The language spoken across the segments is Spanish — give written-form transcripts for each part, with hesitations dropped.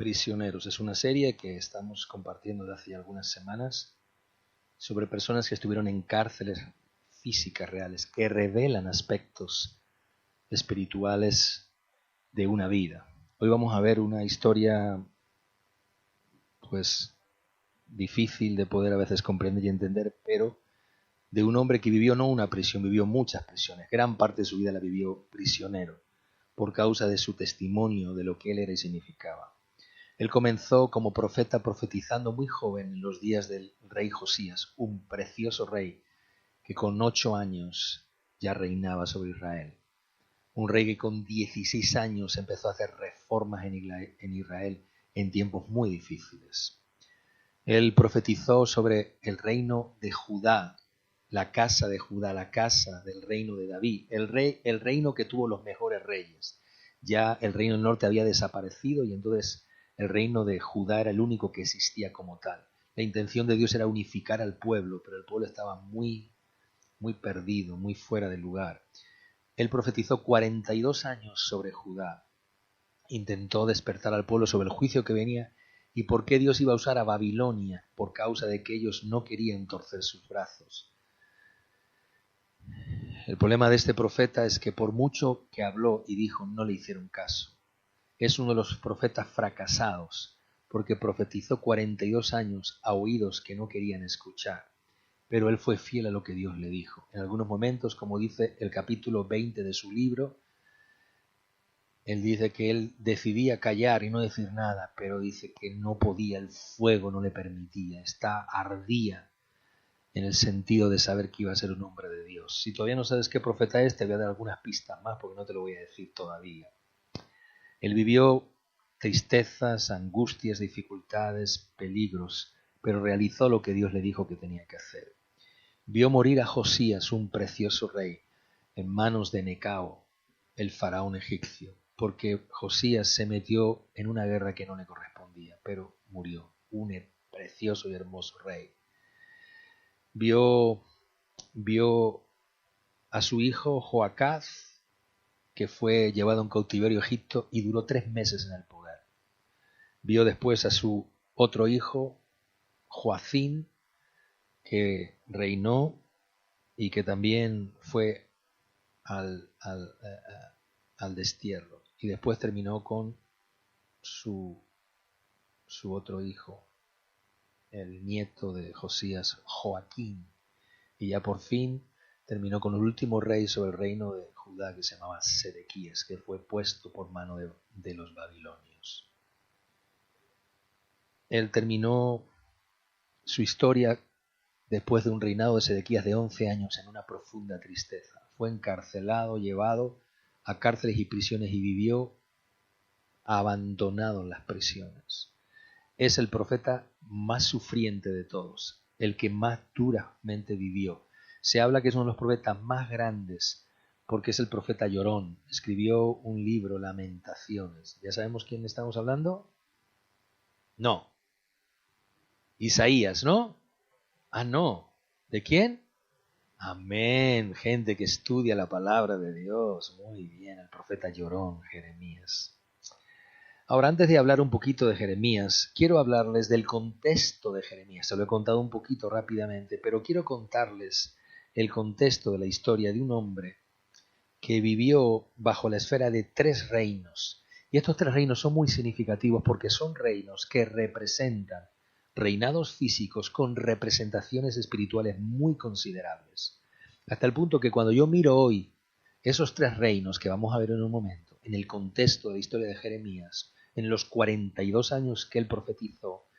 Prisioneros es una serie que estamos compartiendo desde hace algunas semanas sobre personas que estuvieron en cárceles físicas reales que revelan aspectos espirituales de una vida. Hoy vamos a ver una historia pues difícil de poder a veces comprender y entender, pero de un hombre que vivió no una prisión, vivió muchas prisiones. Gran parte de su vida la vivió prisionero por causa de su testimonio de lo que él era y significaba. Él comenzó como profeta profetizando muy joven en los días del rey Josías, un precioso rey que con 8 años ya reinaba sobre Israel. Un rey que con 16 años empezó a hacer reformas en Israel en tiempos muy difíciles. Él profetizó sobre el reino de Judá, la casa de Judá, la casa del reino de David, el reino que tuvo los mejores reyes. Ya el reino del norte había desaparecido y entonces el reino de Judá era el único que existía como tal. La intención de Dios era unificar al pueblo, pero el pueblo estaba muy perdido, muy fuera de lugar. Él profetizó 42 años sobre Judá. Intentó despertar al pueblo sobre el juicio que venía y por qué Dios iba a usar a Babilonia por causa de que ellos no querían torcer sus brazos. El problema de este profeta es que por mucho que habló y dijo, no le hicieron caso. Es uno de los profetas fracasados porque profetizó 42 años a oídos que no querían escuchar. Pero él fue fiel a lo que Dios le dijo. En algunos momentos, como dice el capítulo 20 de su libro, él dice que él decidía callar y no decir nada, pero dice que no podía, el fuego no le permitía, ardía en el sentido de saber que iba a ser un hombre de Dios. Si todavía no sabes qué profeta es, te voy a dar algunas pistas más porque no te lo voy a decir todavía. Él vivió tristezas, angustias, dificultades, peligros, pero realizó lo que Dios le dijo que tenía que hacer. Vio morir a Josías, un precioso rey, en manos de Necao, el faraón egipcio, porque Josías se metió en una guerra que no le correspondía, pero murió, un precioso y hermoso rey. Vio a su hijo Joacaz, que fue llevado en cautiverio a Egipto y duró 3 meses en el poder. Vio después a su otro hijo, Joacín, que reinó y que también fue al destierro. Y después terminó con su otro hijo, el nieto de Josías, Joaquín. Y ya por fin terminó con el último rey sobre el reino de Judá que se llamaba Sedequías, que fue puesto por mano de los babilonios. Él terminó su historia después de un reinado de Sedequías de 11 años en una profunda tristeza. Fue encarcelado, llevado a cárceles y prisiones y vivió abandonado en las prisiones. Es el profeta más sufriente de todos, el que más duramente vivió. Se habla que es uno de los profetas más grandes porque es el profeta llorón. Escribió un libro, Lamentaciones. ¿Ya sabemos quién estamos hablando? No. Isaías, ¿no? Ah, no. ¿De quién? Amén. Gente que estudia la palabra de Dios. Muy bien, el profeta llorón, Jeremías. Ahora, antes de hablar un poquito de Jeremías, quiero hablarles del contexto de Jeremías. Se lo he contado un poquito rápidamente, pero quiero contarles el contexto de la historia de un hombre que vivió bajo la esfera de 3 reinos. Y estos 3 reinos son muy significativos porque son reinos que representan reinados físicos con representaciones espirituales muy considerables. Hasta el punto que cuando yo miro hoy esos 3 reinos que vamos a ver en un momento, en el contexto de la historia de Jeremías, en los 42 años que él profetizó,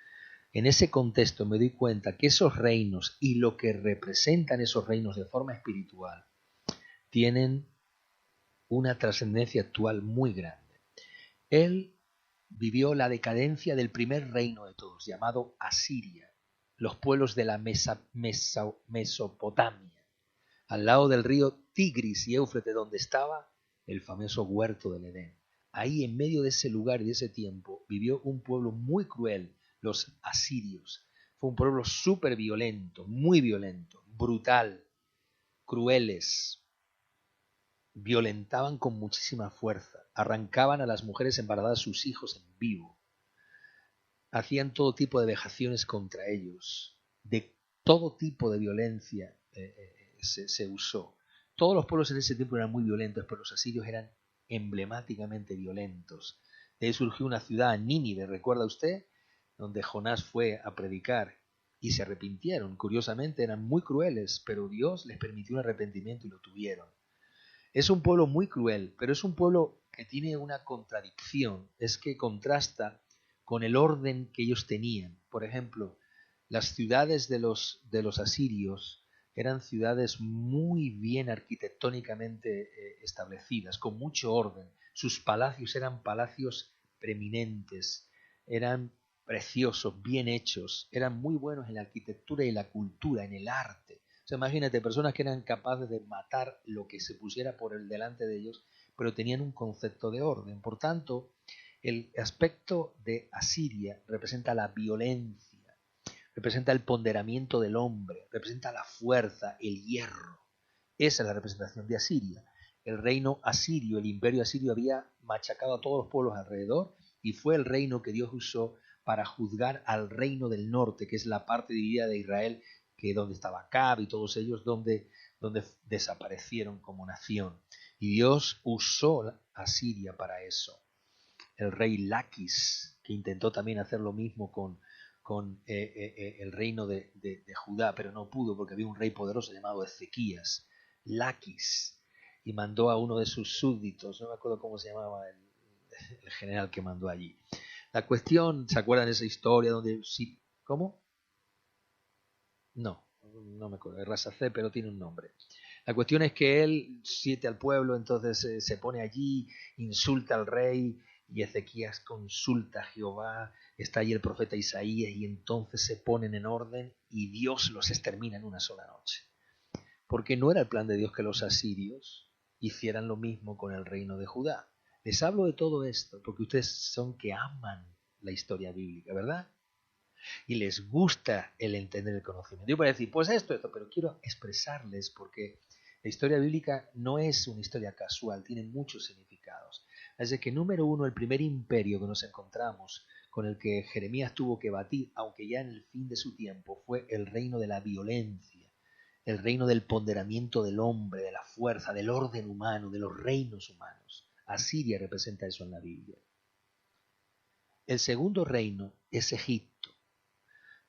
en ese contexto me doy cuenta que esos reinos y lo que representan esos reinos de forma espiritual tienen una trascendencia actual muy grande. Él vivió la decadencia del primer reino de todos, llamado Asiria, los pueblos de la Mesopotamia, al lado del río Tigris y Éufrates, donde estaba el famoso huerto del Edén. Ahí, en medio de ese lugar y de ese tiempo, vivió un pueblo muy cruel, los asirios. Fue un pueblo súper violento, muy violento, brutal, crueles, violentaban con muchísima fuerza, arrancaban a las mujeres embarazadas sus hijos en vivo, hacían todo tipo de vejaciones contra ellos, de todo tipo de violencia se usó. Todos los pueblos en ese tiempo eran muy violentos, pero los asirios eran emblemáticamente violentos. De ahí surgió una ciudad, Nínive, ¿recuerda usted? Donde Jonás fue a predicar y se arrepintieron. Curiosamente eran muy crueles, pero Dios les permitió un arrepentimiento y lo tuvieron. Es un pueblo muy cruel, pero es un pueblo que tiene una contradicción, es que contrasta con el orden que ellos tenían. Por ejemplo, las ciudades de los asirios eran ciudades muy bien arquitectónicamente establecidas, con mucho orden. Sus palacios eran palacios preeminentes, eran preciosos, bien hechos, eran muy buenos en la arquitectura y la cultura, en el arte. O sea, imagínate, personas que eran capaces de matar lo que se pusiera por el delante de ellos, pero tenían un concepto de orden. Por tanto, el aspecto de Asiria representa la violencia, representa el ponderamiento del hombre, representa la fuerza, el hierro. Esa es la representación de Asiria. El reino asirio, el imperio asirio había machacado a todos los pueblos alrededor y fue el reino que Dios usó para juzgar al reino del norte, que es la parte dividida de Israel, que donde estaba Acab y todos ellos, donde desaparecieron como nación. Y Dios usó a Siria para eso. El rey Laquis, que intentó también hacer lo mismo con el reino de Judá, pero no pudo porque había un rey poderoso llamado Ezequías, Laquis, y mandó a uno de sus súbditos, no me acuerdo cómo se llamaba el general que mandó allí. La cuestión, ¿se acuerdan de esa historia donde sí, ¿cómo? No me acuerdo, es Rasacé, pero tiene un nombre. La cuestión es que él siete al pueblo, entonces se pone allí, insulta al rey, y Ezequías consulta a Jehová, está allí el profeta Isaías, y entonces se ponen en orden y Dios los extermina en una sola noche. Porque no era el plan de Dios que los asirios hicieran lo mismo con el reino de Judá. Les hablo de todo esto porque ustedes son que aman la historia bíblica, ¿verdad? Y les gusta el entender el conocimiento. Yo puedo decir, pues esto, pero quiero expresarles porque la historia bíblica no es una historia casual, tiene muchos significados. Así que, número uno, el primer imperio que nos encontramos, con el que Jeremías tuvo que batir, aunque ya en el fin de su tiempo, fue el reino de la violencia, el reino del ponderamiento del hombre, de la fuerza, del orden humano, de los reinos humanos. Asiria representa eso en la Biblia. El segundo reino es Egipto.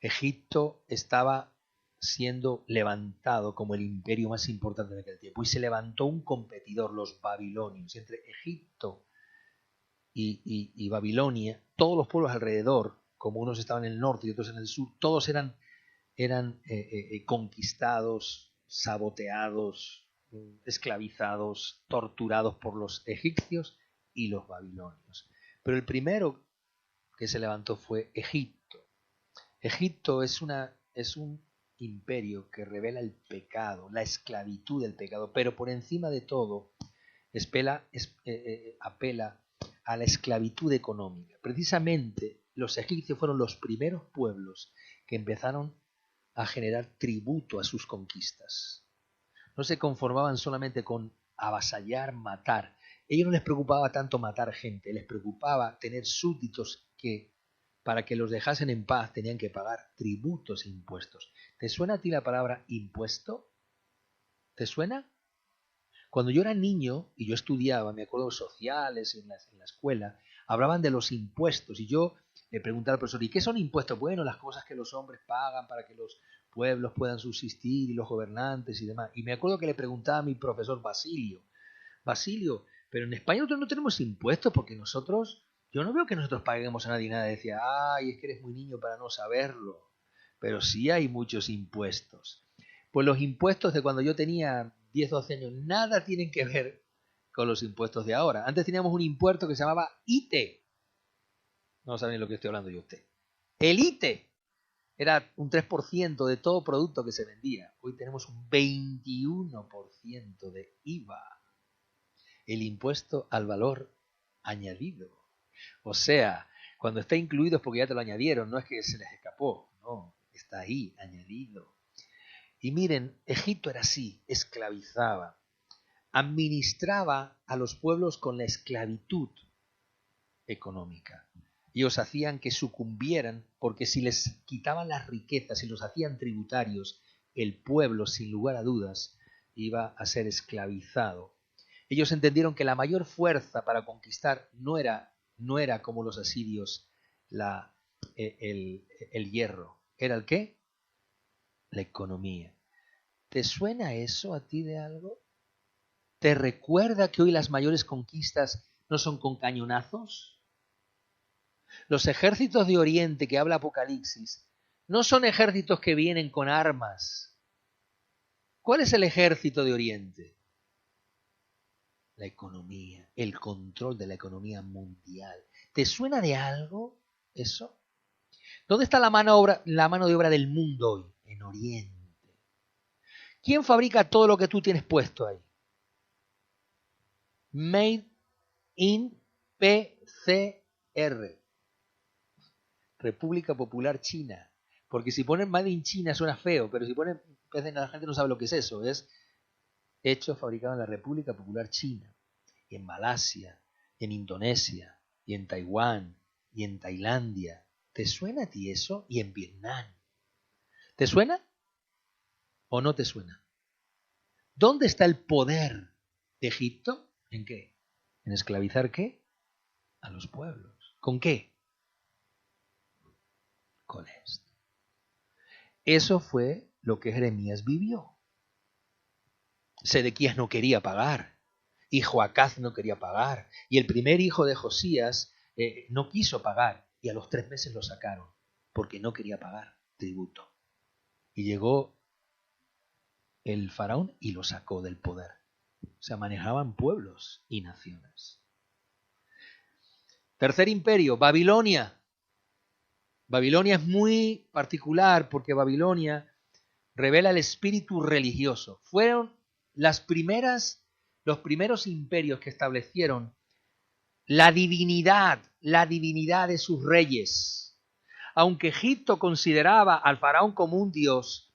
Egipto estaba siendo levantado como el imperio más importante de aquel tiempo y se levantó un competidor, los babilonios. Entre Egipto y Babilonia, todos los pueblos alrededor, como unos estaban en el norte y otros en el sur, todos eran conquistados, saboteados, esclavizados, torturados por los egipcios y los babilonios. Pero el primero que se levantó fue Egipto. Egipto es un imperio que revela el pecado, la esclavitud del pecado, pero por encima de todo apela a la esclavitud económica. Precisamente los egipcios fueron los primeros pueblos que empezaron a generar tributo a sus conquistas. No se conformaban solamente con avasallar, matar. A ellos no les preocupaba tanto matar gente, les preocupaba tener súbditos que para que los dejasen en paz tenían que pagar tributos e impuestos. ¿Te suena a ti la palabra impuesto? ¿Te suena? Cuando yo era niño y yo estudiaba, me acuerdo sociales en la escuela, hablaban de los impuestos y yo le preguntaba al profesor, ¿y qué son impuestos? Bueno, las cosas que los hombres pagan para que los pueblos puedan subsistir y los gobernantes y demás. Y me acuerdo que le preguntaba a mi profesor Basilio, pero en España nosotros no tenemos impuestos porque yo no veo que nosotros paguemos a nadie nada. Decía, ay, es que eres muy niño para no saberlo. Pero sí hay muchos impuestos. Pues los impuestos de cuando yo tenía 10, 12 años, nada tienen que ver con los impuestos de ahora. Antes teníamos un impuesto que se llamaba ITE. No saben lo que estoy hablando yo usted. El ITE era un 3% de todo producto que se vendía. Hoy tenemos un 21% de IVA. El impuesto al valor añadido. O sea, cuando está incluido es porque ya te lo añadieron, no es que se les escapó, no, está ahí, añadido. Y miren, Egipto era así, esclavizaba, administraba a los pueblos con la esclavitud económica. Ellos hacían que sucumbieran, porque si les quitaban las riquezas y los hacían tributarios, el pueblo, sin lugar a dudas, iba a ser esclavizado. Ellos entendieron que la mayor fuerza para conquistar no era como los asirios el hierro. ¿Era el qué? La economía. ¿Te suena eso a ti de algo? ¿Te recuerda que hoy las mayores conquistas no son con cañonazos? Los ejércitos de Oriente que habla Apocalipsis no son ejércitos que vienen con armas. ¿Cuál es el ejército de Oriente? La economía, el control de la economía mundial. ¿Te suena de algo eso? ¿Dónde está la mano de obra del mundo hoy? En Oriente. ¿Quién fabrica todo lo que tú tienes puesto ahí? Made in PCR. República Popular China. Porque si ponen Made in China suena feo, pero si ponen la gente no sabe lo que es eso. Es hecho, fabricado en la República Popular China, y en Malasia, y en Indonesia, y en Taiwán, y en Tailandia. ¿Te suena a ti eso? Y en Vietnam. ¿Te suena o no te suena? ¿Dónde está el poder de Egipto? ¿En qué? ¿En esclavizar qué? A los pueblos. ¿Con qué? Con esto. Eso fue lo que Jeremías vivió. Sedequías no quería pagar, y Joacaz no quería pagar, y el primer hijo de Josías no quiso pagar, y a los 3 meses lo sacaron, porque no quería pagar tributo. Y llegó el faraón y lo sacó del poder. O sea, manejaban pueblos y naciones. Tercer imperio, Babilonia. Babilonia es muy particular porque Babilonia revela el espíritu religioso. Fueron los primeros imperios que establecieron la divinidad de sus reyes. Aunque Egipto consideraba al faraón como un dios,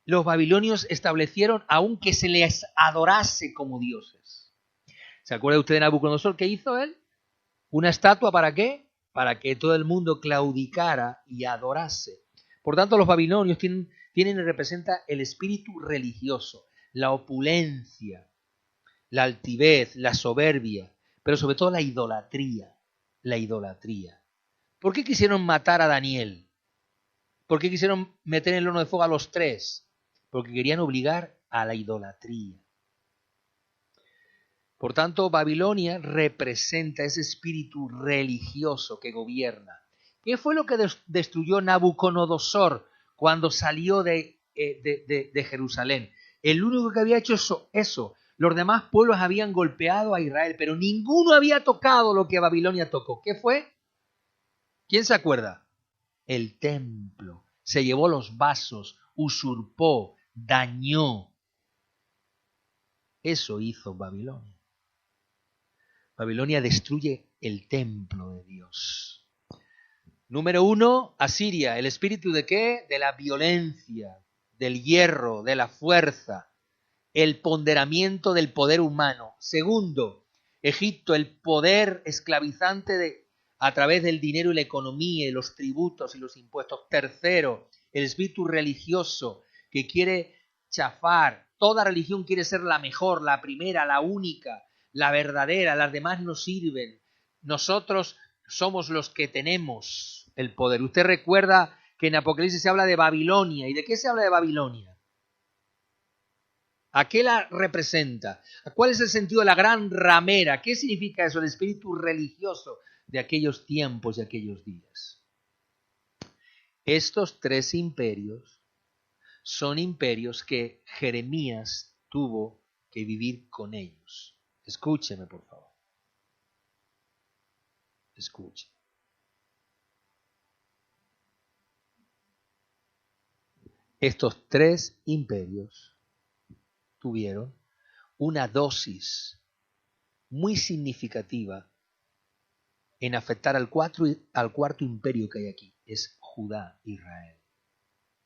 los babilonios establecieron aún que se les adorase como dioses. ¿Se acuerda usted de Nabucodonosor? ¿Qué hizo él? ¿Una estatua para qué? Para que todo el mundo claudicara y adorase. Por tanto, los babilonios tienen y representa el espíritu religioso, la opulencia, la altivez, la soberbia, pero sobre todo la idolatría. La idolatría. ¿Por qué quisieron matar a Daniel? ¿Por qué quisieron meter en el horno de fuego a los 3? Porque querían obligar a la idolatría. Por tanto, Babilonia representa ese espíritu religioso que gobierna. ¿Qué fue lo que destruyó Nabucodonosor cuando salió de Jerusalén? El único que había hecho eso. Los demás pueblos habían golpeado a Israel, pero ninguno había tocado lo que Babilonia tocó. ¿Qué fue? ¿Quién se acuerda? El templo. Se llevó los vasos, usurpó, dañó. Eso hizo Babilonia. Babilonia destruye el templo de Dios. Número 1, Asiria. ¿El espíritu de qué? De la violencia, del hierro, de la fuerza, el ponderamiento del poder humano. Segundo, Egipto, el poder esclavizante a través del dinero y la economía y los tributos y los impuestos. Tercero, el espíritu religioso que quiere chafar. Toda religión quiere ser la mejor, la primera, la única, la verdadera, las demás no sirven. Nosotros somos los que tenemos el poder. Usted recuerda que en Apocalipsis se habla de Babilonia. ¿Y de qué se habla de Babilonia? ¿A qué la representa? ¿Cuál es el sentido de la gran ramera? ¿Qué significa eso? El espíritu religioso de aquellos tiempos y aquellos días. Estos 3 imperios son imperios que Jeremías tuvo que vivir con ellos. Escúcheme, por favor. Escuche. Estos 3 imperios tuvieron una dosis muy significativa en afectar al cuarto imperio que hay aquí. Es Judá, Israel,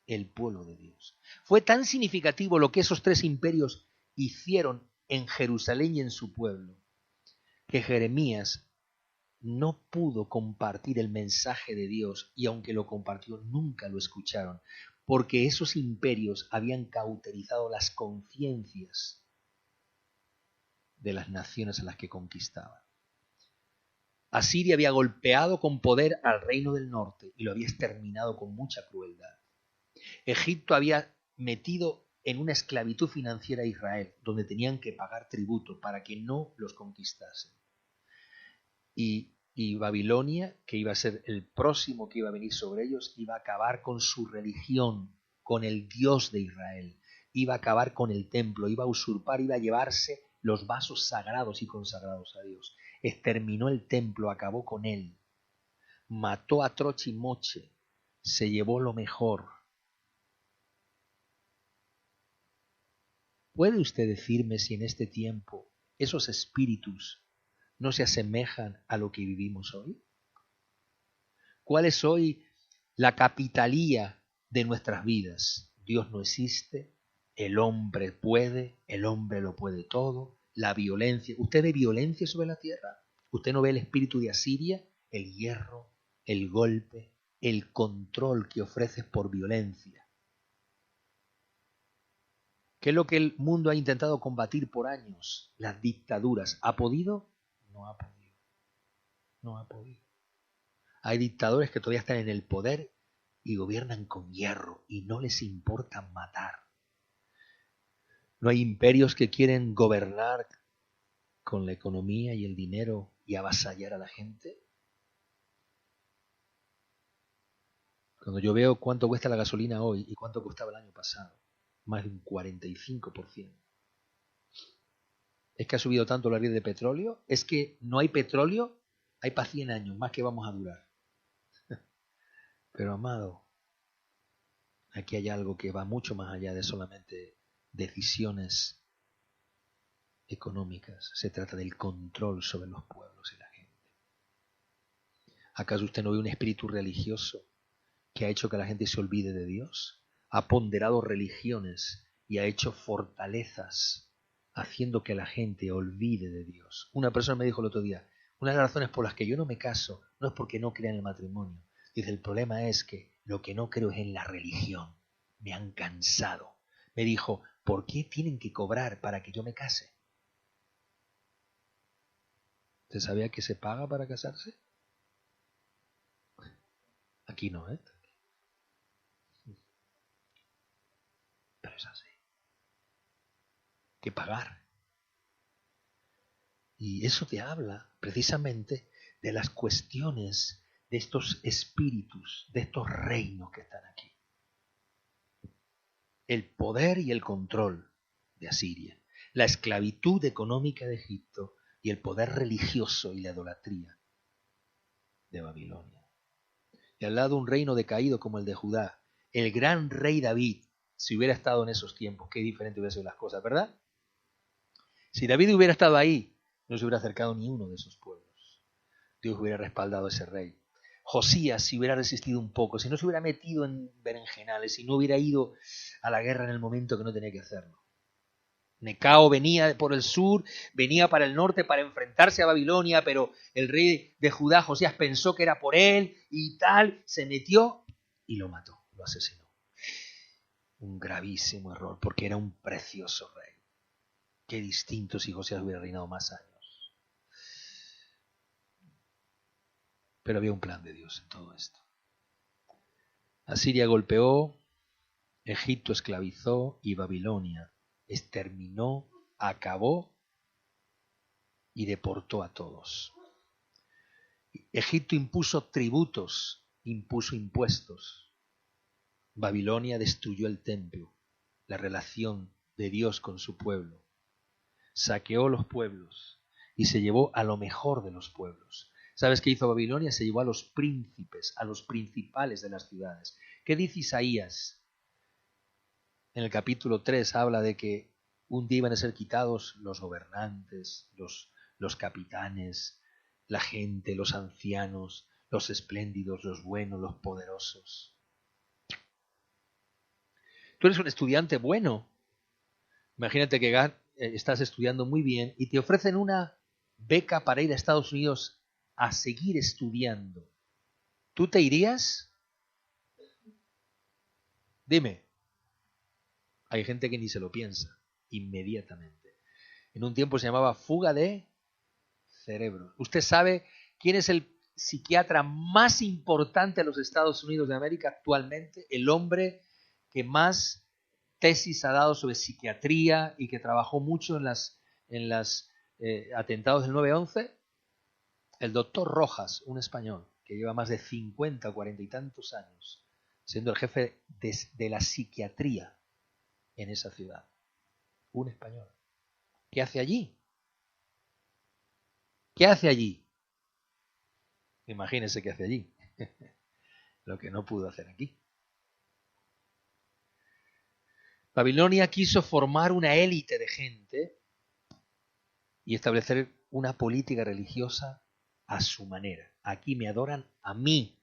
el pueblo de Dios. Fue tan significativo lo que esos 3 imperios hicieron en Jerusalén y en su pueblo, que Jeremías no pudo compartir el mensaje de Dios, y aunque lo compartió, nunca lo escucharon, porque esos imperios habían cauterizado las conciencias de las naciones a las que conquistaban. Asiria había golpeado con poder al reino del norte y lo había exterminado con mucha crueldad. Egipto había metido en una esclavitud financiera a Israel, donde tenían que pagar tributo para que no los conquistasen. Y Babilonia, que iba a ser el próximo que iba a venir sobre ellos, iba a acabar con su religión, con el Dios de Israel, iba a acabar con el templo, iba a usurpar, iba a llevarse los vasos sagrados y consagrados a Dios. Exterminó el templo, acabó con él, mató a troche y moche, se llevó lo mejor. ¿Puede usted decirme si en este tiempo esos espíritus no se asemejan a lo que vivimos hoy? ¿Cuál es hoy la capitalía de nuestras vidas? Dios no existe, el hombre puede, el hombre lo puede todo, la violencia. ¿Usted ve violencia sobre la tierra? ¿Usted no ve el espíritu de Asiria? El hierro, el golpe, el control que ofreces por violencia. ¿Qué es lo que el mundo ha intentado combatir por años? Las dictaduras. ¿Ha podido? No ha podido. No ha podido. Hay dictadores que todavía están en el poder y gobiernan con hierro y no les importa matar. No hay imperios que quieren gobernar con la economía y el dinero y avasallar a la gente. Cuando yo veo cuánto cuesta la gasolina hoy y cuánto costaba el año pasado, más de un 45%. ¿Es que ha subido tanto la barril de petróleo? ¿Es que no hay petróleo? Hay para 100 años, más que vamos a durar. Pero amado, aquí hay algo que va mucho más allá de solamente decisiones económicas. Se trata del control sobre los pueblos y la gente. ¿Acaso usted no ve un espíritu religioso que ha hecho que la gente se olvide de Dios? Ha ponderado religiones y ha hecho fortalezas haciendo que la gente olvide de Dios. Una persona me dijo el otro día, una de las razones por las que yo no me caso no es porque no crea en el matrimonio. Dice, el problema es que lo que no creo es en la religión. Me han cansado. Me dijo, ¿por qué tienen que cobrar para que yo me case? ¿Usted sabía que se paga para casarse? Aquí no, ¿eh? Pero es así. Que pagar. Y eso te habla precisamente de las cuestiones de estos espíritus, de estos reinos que están aquí. El poder y el control de Asiria, la esclavitud económica de Egipto y el poder religioso y la idolatría de Babilonia. Y al lado un reino decaído como el de Judá, el gran rey David, si hubiera estado en esos tiempos, qué diferente hubiera sido las cosas, ¿verdad? Si David hubiera estado ahí, no se hubiera acercado ni uno de esos pueblos. Dios hubiera respaldado a ese rey. Josías, si hubiera resistido un poco, si no se hubiera metido en berenjenales, si no hubiera ido a la guerra en el momento que no tenía que hacerlo. Necao venía por el sur, venía para el norte para enfrentarse a Babilonia, pero el rey de Judá, Josías, pensó que era por él y tal, se metió y lo mató, lo asesinó. Un gravísimo error, porque era un precioso rey. Qué distinto si Josías hubiera reinado más años. Pero había un plan de Dios en todo esto. Asiria golpeó, Egipto esclavizó y Babilonia exterminó, acabó y deportó a todos. Egipto impuso tributos, impuso impuestos. Babilonia destruyó el templo, la relación de Dios con su pueblo. Saqueó los pueblos y se llevó a lo mejor de los pueblos. ¿Sabes qué hizo Babilonia? Se llevó a los príncipes, a los principales de las ciudades. ¿Qué dice Isaías? En el capítulo 3 habla de que un día iban a ser quitados los gobernantes, los capitanes, la gente, los ancianos, los espléndidos, los buenos, los poderosos. Tú eres un estudiante bueno. Imagínate que estás estudiando muy bien y te ofrecen una beca para ir a Estados Unidos a seguir estudiando, ¿tú te irías? Dime. Hay gente que ni se lo piensa, inmediatamente. En un tiempo se llamaba fuga de cerebro. ¿Usted sabe quién es el psiquiatra más importante de los Estados Unidos de América actualmente? El hombre que más tesis ha dado sobre psiquiatría y que trabajó mucho en los atentados del 9/11. El doctor Rojas, un español que lleva más de 50 o 40 y tantos años siendo el jefe de la psiquiatría en esa ciudad. Un español. ¿Qué hace allí? ¿Qué hace allí? Imagínense qué hace allí. Lo que no pudo hacer aquí. Babilonia quiso formar una élite de gente y establecer una política religiosa a su manera. Aquí me adoran a mí.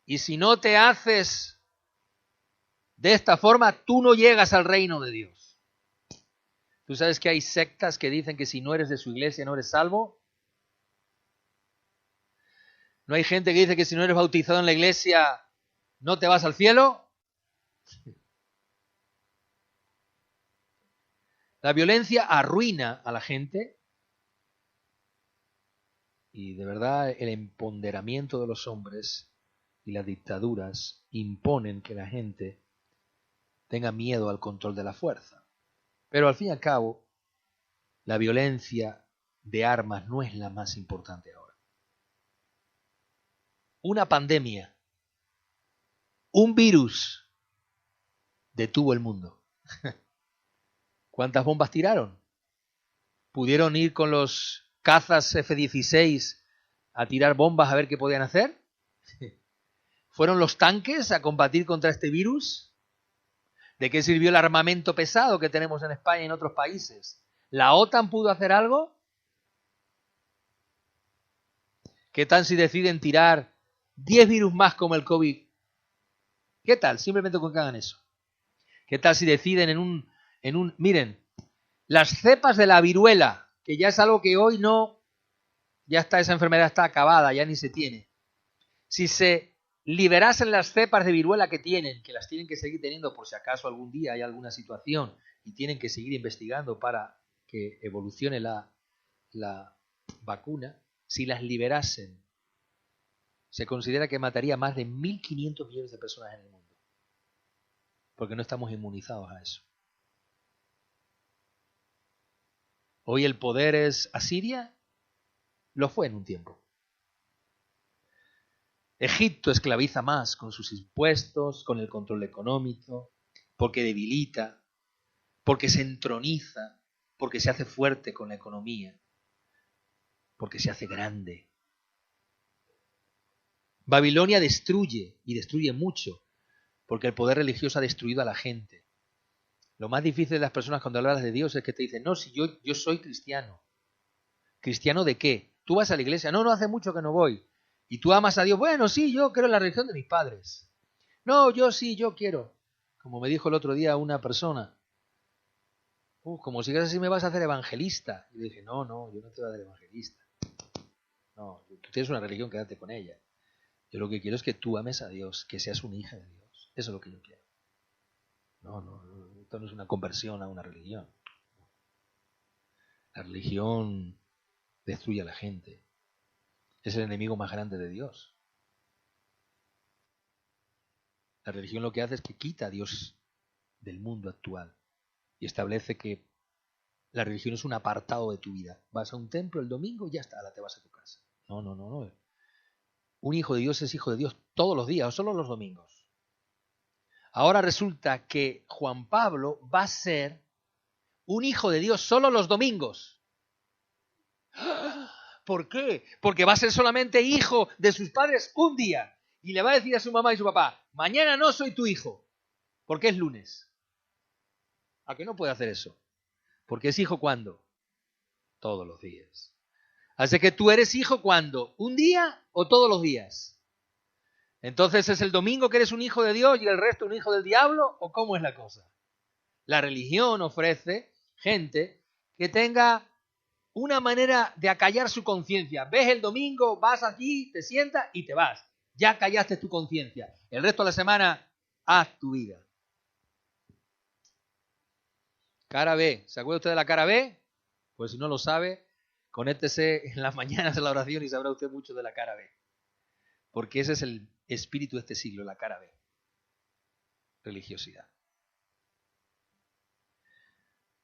Y si no te haces de esta forma, tú no llegas al reino de Dios. ¿Tú sabes que hay sectas que dicen que si no eres de su iglesia no eres salvo? ¿No hay gente que dice que si no eres bautizado en la iglesia no te vas al cielo? La violencia arruina a la gente y de verdad el empoderamiento de los hombres y las dictaduras imponen que la gente tenga miedo al control de la fuerza. Pero al fin y al cabo, la violencia de armas no es la más importante ahora. Una pandemia, un virus, detuvo el mundo. ¿Cuántas bombas tiraron? ¿Pudieron ir con los cazas F-16 a tirar bombas a ver qué podían hacer? ¿Fueron los tanques a combatir contra este virus? ¿De qué sirvió el armamento pesado que tenemos en España y en otros países? ¿La OTAN pudo hacer algo? ¿Qué tal si deciden tirar 10 virus más como el COVID? ¿Qué tal? Simplemente con que hagan eso. ¿Qué tal si deciden miren, las cepas de la viruela, que ya es algo que hoy no, ya está, esa enfermedad está acabada, ya ni se tiene. Si se liberasen las cepas de viruela que tienen, que las tienen que seguir teniendo por si acaso algún día hay alguna situación y tienen que seguir investigando para que evolucione la vacuna, si las liberasen, se considera que mataría más de 1.500 millones de personas en el mundo. Porque no estamos inmunizados a eso. Hoy el poder es Asiria, lo fue en un tiempo. Egipto esclaviza más con sus impuestos, con el control económico, porque debilita, porque se entroniza, porque se hace fuerte con la economía, porque se hace grande. Babilonia destruye, y destruye mucho, porque el poder religioso ha destruido a la gente. Lo más difícil de las personas cuando hablas de Dios es que te dicen, no, si yo soy cristiano. ¿Cristiano de qué? ¿Tú vas a la iglesia? No, hace mucho que no voy. ¿Y tú amas a Dios? Bueno, sí, yo creo en la religión de mis padres. No, yo sí, yo quiero. Como me dijo el otro día una persona, como si así me vas a hacer evangelista. Y le dije, no, yo no te voy a hacer evangelista. No, tú tienes una religión, quédate con ella. Yo lo que quiero es que tú ames a Dios, que seas una hija de Dios. Eso es lo que yo quiero. No, esto no es una conversión a una religión. La religión destruye a la gente. Es el enemigo más grande de Dios. La religión lo que hace es que quita a Dios del mundo actual y establece que la religión es un apartado de tu vida. Vas a un templo el domingo y ya está, ahora te vas a tu casa. No. Un hijo de Dios es hijo de Dios todos los días o solo los domingos. Ahora resulta que Juan Pablo va a ser un hijo de Dios solo los domingos. ¿Por qué? Porque va a ser solamente hijo de sus padres un día. Y le va a decir a su mamá y su papá, mañana no soy tu hijo, porque es lunes. ¿A qué no puede hacer eso? Porque es hijo ¿cuándo? Todos los días. Así que tú eres hijo ¿cuándo? ¿Un día o todos los días? Entonces, ¿es el domingo que eres un hijo de Dios y el resto un hijo del diablo? ¿O cómo es la cosa? La religión ofrece gente que tenga una manera de acallar su conciencia. Ves el domingo, vas allí, te sientas y te vas. Ya callaste tu conciencia. El resto de la semana, haz tu vida. Cara B. ¿Se acuerda usted de la cara B? Pues si no lo sabe, conéctese en las mañanas a la oración y sabrá usted mucho de la cara B. Porque ese es el espíritu de este siglo, la cara B. Religiosidad.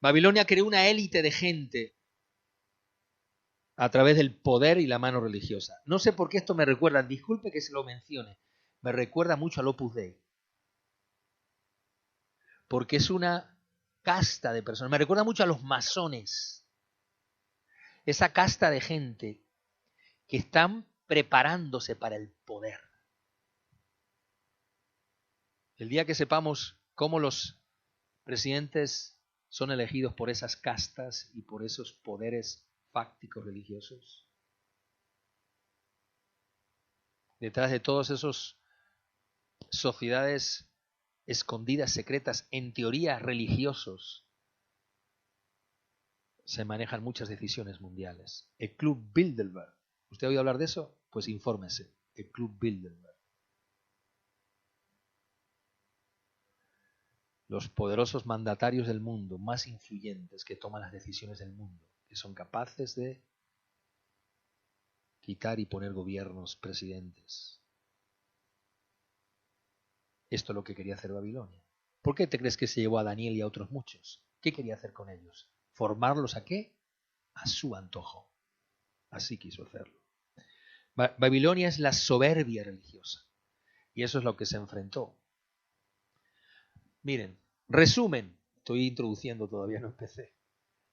Babilonia creó una élite de gente a través del poder y la mano religiosa. No sé por qué esto me recuerda, disculpe que se lo mencione, me recuerda mucho al Opus Dei. Porque es una casta de personas, me recuerda mucho a los masones. Esa casta de gente que están preparándose para el poder. El día que sepamos cómo los presidentes son elegidos por esas castas y por esos poderes fácticos religiosos, detrás de todos esos sociedades escondidas, secretas, en teoría religiosos, se manejan muchas decisiones mundiales. El Club Bilderberg. ¿Usted ha oído hablar de eso? Pues infórmese. El Club Bilderberg. Los poderosos mandatarios del mundo, más influyentes, que toman las decisiones del mundo, que son capaces de quitar y poner gobiernos, presidentes. Esto es lo que quería hacer Babilonia. ¿Por qué te crees que se llevó a Daniel y a otros muchos? ¿Qué quería hacer con ellos? ¿Formarlos a qué? A su antojo. Así quiso hacerlo. Babilonia es la soberbia religiosa. Y eso es lo que se enfrentó. Miren, resumen, estoy introduciendo, todavía no empecé.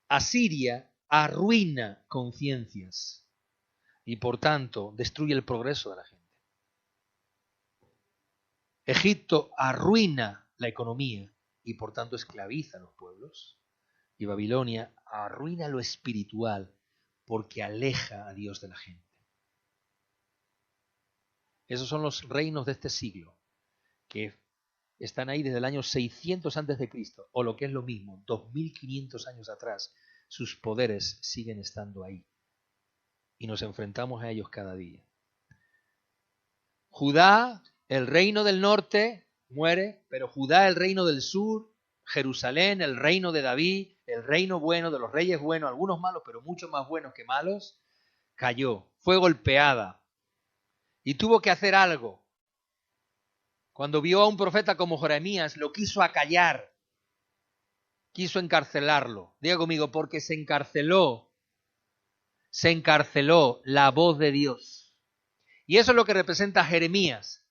Asiria arruina conciencias y por tanto destruye el progreso de la gente. Egipto arruina la economía y por tanto esclaviza a los pueblos. Y Babilonia arruina lo espiritual porque aleja a Dios de la gente. Esos son los reinos de este siglo, que están ahí desde el año 600 a.C., o lo que es lo mismo, 2500 años atrás, sus poderes siguen estando ahí. Y nos enfrentamos a ellos cada día. Judá, el reino del norte, muere, pero Judá, el reino del sur, Jerusalén, el reino de David, el reino bueno de los reyes buenos, algunos malos, pero mucho más buenos que malos, cayó, fue golpeada y tuvo que hacer algo. Cuando vio a un profeta como Jeremías, lo quiso acallar, quiso encarcelarlo. Diga conmigo, porque se encarceló la voz de Dios. Y eso es lo que representa Jeremías.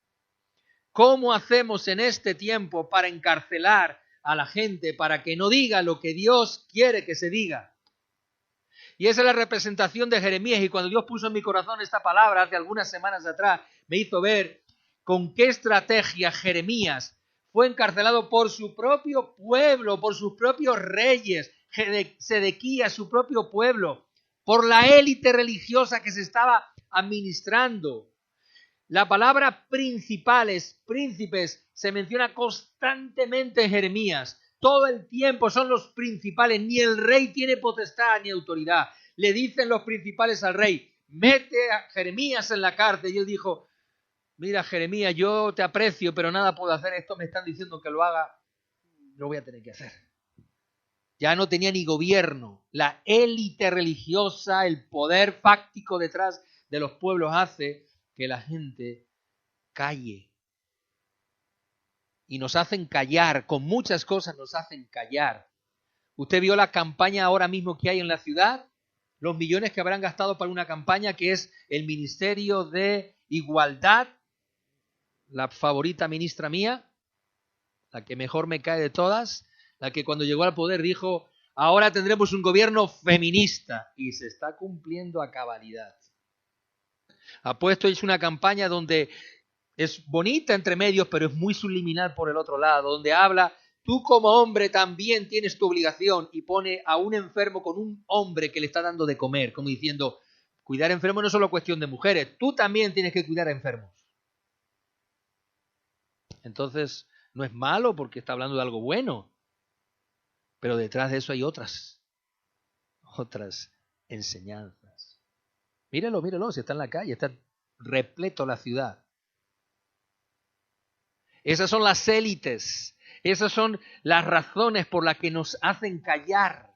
¿Cómo hacemos en este tiempo para encarcelar a la gente, para que no diga lo que Dios quiere que se diga? Y esa es la representación de Jeremías. Y cuando Dios puso en mi corazón esta palabra hace algunas semanas atrás, me hizo ver con qué estrategia Jeremías fue encarcelado por su propio pueblo, por sus propios reyes, Sedequías, su propio pueblo, por la élite religiosa que se estaba administrando. La palabra principales, príncipes, se menciona constantemente en Jeremías. Todo el tiempo son los principales, ni el rey tiene potestad ni autoridad. Le dicen los principales al rey, mete a Jeremías en la cárcel. Y él dijo, mira Jeremías, yo te aprecio, pero nada puedo hacer, esto me están diciendo que lo haga, lo voy a tener que hacer. Ya no tenía ni gobierno. La élite religiosa, el poder fáctico detrás de los pueblos hace que la gente calle. Y nos hacen callar, con muchas cosas nos hacen callar. ¿Usted vio la campaña ahora mismo que hay en la ciudad? Los millones que habrán gastado para una campaña que es el Ministerio de Igualdad, la favorita ministra mía, la que mejor me cae de todas, la que cuando llegó al poder dijo, ahora tendremos un gobierno feminista, y se está cumpliendo a cabalidad. Ha puesto hecho una campaña donde es bonita entre medios, pero es muy subliminal por el otro lado, donde habla, tú como hombre también tienes tu obligación, y pone a un enfermo con un hombre que le está dando de comer, como diciendo, cuidar enfermos no es solo cuestión de mujeres, tú también tienes que cuidar a enfermos. Entonces, no es malo porque está hablando de algo bueno, pero detrás de eso hay otras enseñanzas. Mírelo, mírelo, si está en la calle, está repleto la ciudad. Esas son las élites, esas son las razones por las que nos hacen callar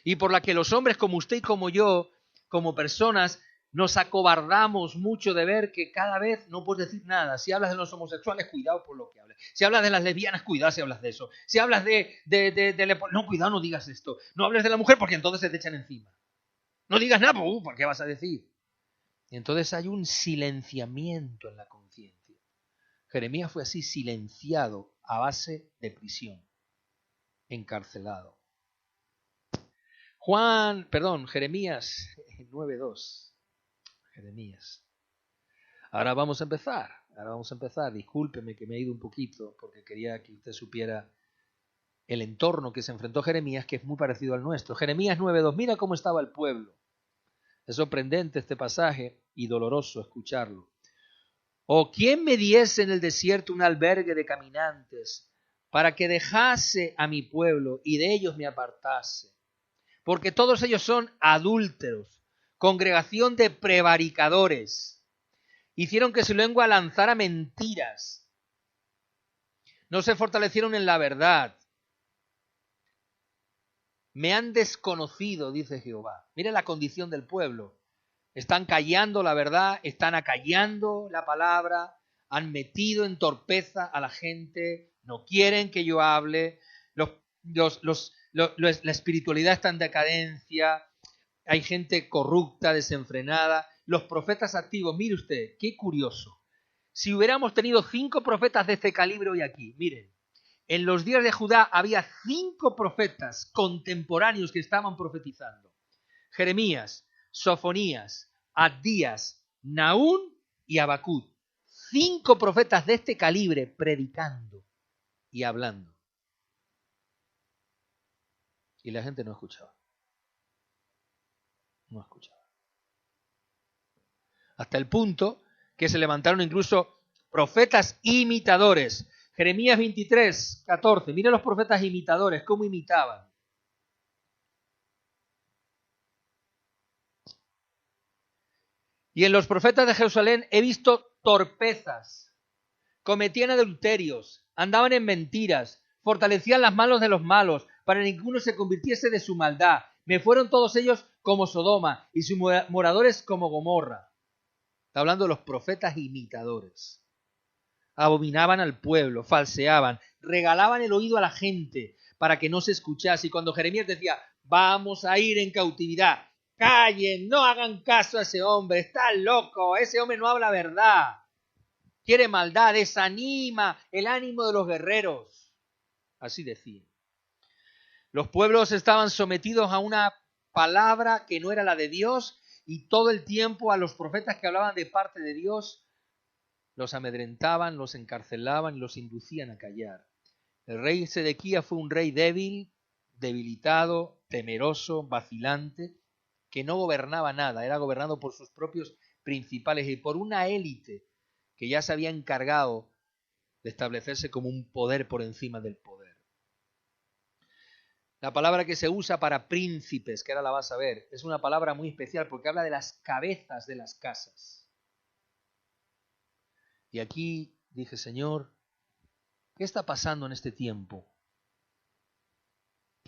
y por las que los hombres como usted y como yo, como personas, nos acobardamos mucho de ver que cada vez no puedes decir nada. Si hablas de los homosexuales, cuidado por lo que hables. Si hablas de las lesbianas, cuidado si hablas de eso. Si hablas no, cuidado, no digas esto. No hables de la mujer porque entonces se te echan encima. No digas nada, ¿por qué vas a decir? Y entonces hay un silenciamiento en la conciencia. Jeremías fue así silenciado a base de prisión, encarcelado. Jeremías 9:2. Jeremías. Ahora vamos a empezar. Discúlpeme que me he ido un poquito porque quería que usted supiera el entorno que se enfrentó Jeremías, que es muy parecido al nuestro. Jeremías 9:2. Mira cómo estaba el pueblo. Es sorprendente este pasaje y doloroso escucharlo. ¿O quién me diese en el desierto un albergue de caminantes para que dejase a mi pueblo y de ellos me apartase? Porque todos ellos son adúlteros, congregación de prevaricadores. Hicieron que su lengua lanzara mentiras. No se fortalecieron en la verdad. Me han desconocido, dice Jehová. Mire la condición del pueblo. Están callando la verdad, están acallando la palabra, han metido en torpeza a la gente, no quieren que yo hable, la espiritualidad está en decadencia, hay gente corrupta, desenfrenada. Los profetas activos, mire usted, qué curioso. Si hubiéramos tenido 5 profetas de este calibre hoy aquí, miren, en los días de Judá había 5 profetas contemporáneos que estaban profetizando. Jeremías, Sofonías, Abdías, Nahum y Habacuc. 5 profetas de este calibre predicando y hablando. Y la gente no escuchaba. No escuchaba. Hasta el punto que se levantaron incluso profetas imitadores. Jeremías 23:14. Miren los profetas imitadores, cómo imitaban. Y en los profetas de Jerusalén he visto torpezas, cometían adulterios, andaban en mentiras, fortalecían las manos de los malos, para que ninguno se convirtiese de su maldad. Me fueron todos ellos como Sodoma, y sus moradores como Gomorra. Está hablando de los profetas imitadores. Abominaban al pueblo, falseaban, regalaban el oído a la gente para que no se escuchase. Y cuando Jeremías decía, vamos a ir en cautividad, callen, no hagan caso a ese hombre, está loco, ese hombre no habla verdad, quiere maldad, desanima el ánimo de los guerreros. Así decía. Los pueblos estaban sometidos a una palabra que no era la de Dios y todo el tiempo a los profetas que hablaban de parte de Dios los amedrentaban, los encarcelaban y los inducían a callar. El rey Sedequías fue un rey débil, debilitado, temeroso, vacilante, que no gobernaba nada, era gobernado por sus propios principales y por una élite que ya se había encargado de establecerse como un poder por encima del poder. La palabra que se usa para príncipes, que ahora la vas a ver, es una palabra muy especial porque habla de las cabezas de las casas. Y aquí dije, Señor, ¿qué está pasando en este tiempo? ¿A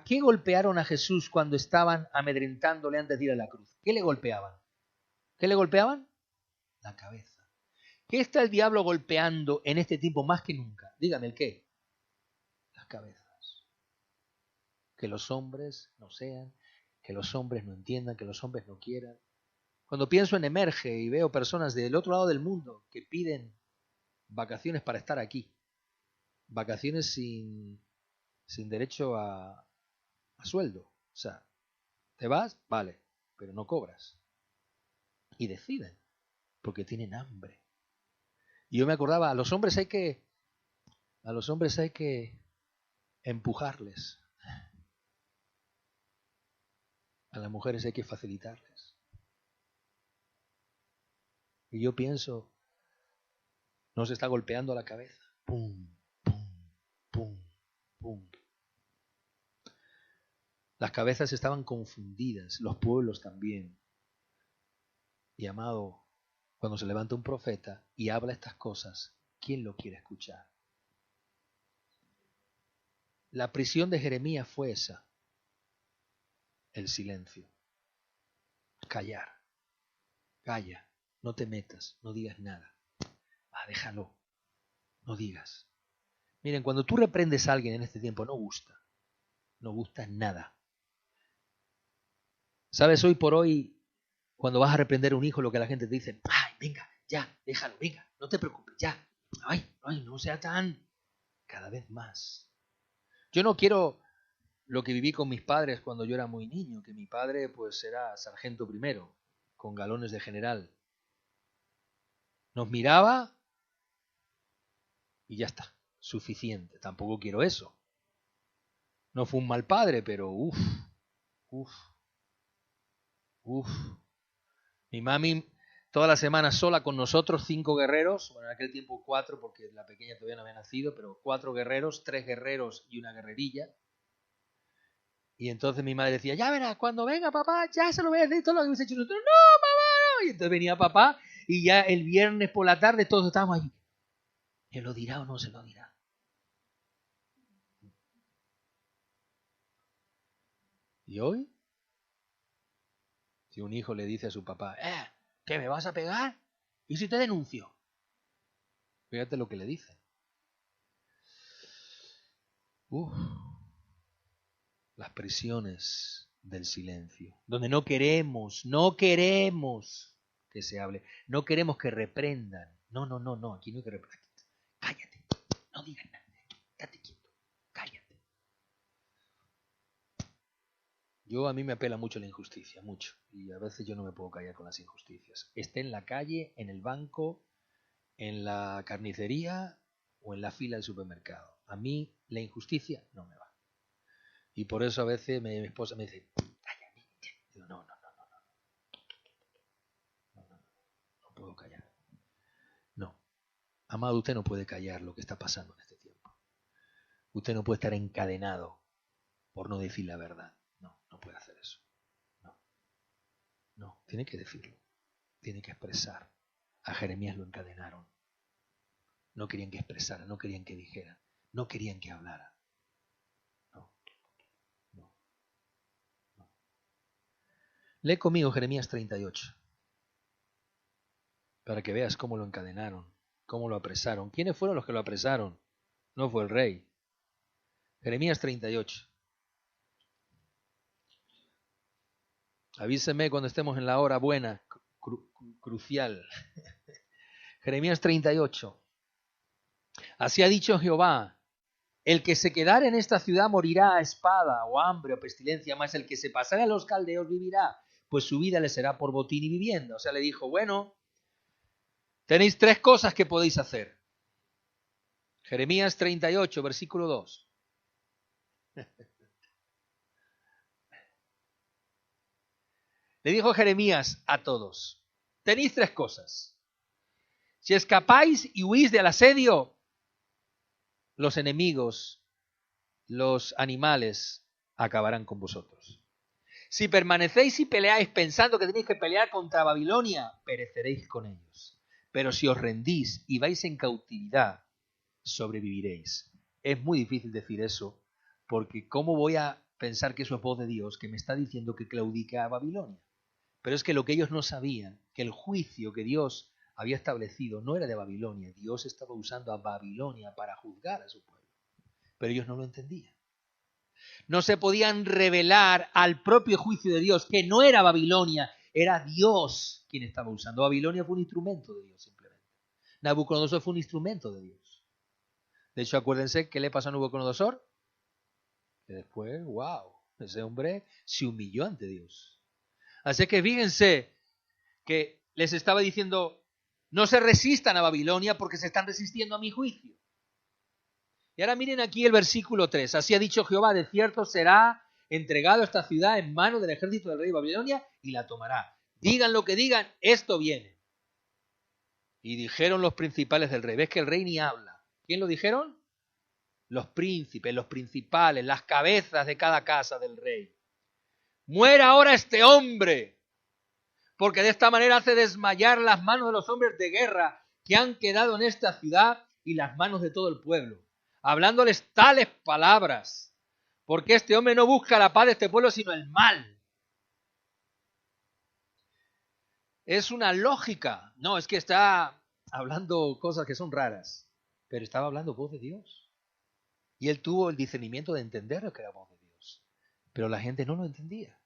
qué golpearon a Jesús cuando estaban amedrentándole antes de ir a la cruz? ¿Qué le golpeaban? ¿Qué le golpeaban? La cabeza. ¿Qué está el diablo golpeando en este tiempo más que nunca? Dígame, ¿el qué? Las cabezas. Que los hombres no sean, que los hombres no entiendan, que los hombres no quieran. Cuando pienso en Emerge y veo personas del otro lado del mundo que piden vacaciones para estar aquí, vacaciones sin derecho a sueldo. O sea, te vas, vale, pero no cobras. Y deciden, porque tienen hambre. Y yo me acordaba, a los hombres hay que empujarles. A las mujeres hay que facilitarles. Y yo pienso, nos está golpeando la cabeza. Pum, pum, pum, pum. Las cabezas estaban confundidas, los pueblos también. Y amado, cuando se levanta un profeta y habla estas cosas, ¿quién lo quiere escuchar? La prisión de Jeremías fue esa, el silencio. Callar, calla, no te metas, no digas nada. Déjalo, no digas. Miren, cuando tú reprendes a alguien en este tiempo, no gusta nada. ¿Sabes? Hoy por hoy, cuando vas a reprender a un hijo, lo que la gente te dice, ay, venga, ya, déjalo, venga, no te preocupes, ya. Ay, no sea tan, cada vez más. Yo no quiero lo que viví con mis padres cuando yo era muy niño, que mi padre pues era sargento primero, con galones de general. Nos miraba y ya está, suficiente. Tampoco quiero eso. No fue un mal padre, pero uff. Mi mami toda la semana sola con nosotros, 5 guerreros, bueno, en aquel tiempo 4 porque la pequeña todavía no había nacido, pero 4 guerreros, 3 guerreros y una guerrerilla. Y entonces mi madre decía, ya verás, cuando venga papá, ya se lo voy a decir todo lo que hemos hecho nosotros. No, mamá, no. Y entonces venía papá y ya el viernes por la tarde todos estábamos allí. ¿Se lo dirá o no se lo dirá? ¿Y hoy? Si un hijo le dice a su papá, ¿qué me vas a pegar? ¿Y si te denuncio? Fíjate lo que le dice. Las prisiones del silencio, donde no queremos que se hable, no queremos que reprendan. No, aquí no hay que reprender. Cállate, no digas nada, estate quieto, cállate. A mí me apela mucho la injusticia, mucho, y a veces yo no me puedo callar con las injusticias. Esté en la calle, en el banco, en la carnicería o en la fila del supermercado. A mí la injusticia no me va. Y por eso a veces mi esposa me dice, cállate. Digo, no puedo callar. No. Amado, usted no puede callar lo que está pasando en este tiempo. Usted no puede estar encadenado por no decir la verdad. No puede hacer eso. No, tiene que decirlo. Tiene que expresar. A Jeremías lo encadenaron. No querían que expresara, no querían que dijera, no querían que hablara. No. Lee conmigo Jeremías 38. Para que veas cómo lo encadenaron, cómo lo apresaron. ¿Quiénes fueron los que lo apresaron? No fue el rey. Jeremías 38. Avíseme cuando estemos en la hora buena, crucial. Jeremías 38. Así ha dicho Jehová, el que se quedare en esta ciudad morirá a espada o hambre o pestilencia, mas el que se pasare a los caldeos vivirá, pues su vida le será por botín y vivienda. O sea, le dijo, bueno, tenéis 3 cosas que podéis hacer. Jeremías 38, versículo 2. Le dijo Jeremías a todos, tenéis 3 cosas. Si escapáis y huís del asedio, los enemigos, los animales, acabarán con vosotros. Si permanecéis y peleáis pensando que tenéis que pelear contra Babilonia, pereceréis con ellos. Pero si os rendís y vais en cautividad, sobreviviréis. Es muy difícil decir eso, porque ¿cómo voy a pensar que eso es voz de Dios que me está diciendo que claudique a Babilonia? Pero es que lo que ellos no sabían, que el juicio que Dios había establecido no era de Babilonia. Dios estaba usando a Babilonia para juzgar a su pueblo. Pero ellos no lo entendían. No se podían revelar al propio juicio de Dios, que no era Babilonia, era Dios quien estaba usando. Babilonia fue un instrumento de Dios simplemente. Nabucodonosor fue un instrumento de Dios. De hecho, acuérdense qué le pasó a Nabucodonosor. Que después, wow, ese hombre se humilló ante Dios. Así que fíjense que les estaba diciendo, no se resistan a Babilonia porque se están resistiendo a mi juicio. Y ahora miren aquí el versículo 3. Así ha dicho Jehová, de cierto será entregado esta ciudad en manos del ejército del rey de Babilonia y la tomará. Digan lo que digan, esto viene. Y dijeron los principales del rey. ¿Ves que el rey ni habla? ¿Quién lo dijeron? Los príncipes, los principales, las cabezas de cada casa del rey. muera ahora este hombre, porque de esta manera hace desmayar las manos de los hombres de guerra que han quedado en esta ciudad y las manos de todo el pueblo, hablándoles tales palabras, porque este hombre no busca la paz de este pueblo, sino el mal. Es una lógica. No, es que está hablando cosas que son raras, pero estaba hablando voz de Dios. Y él tuvo el discernimiento de entender lo que era voz de Dios, pero la gente no lo entendía.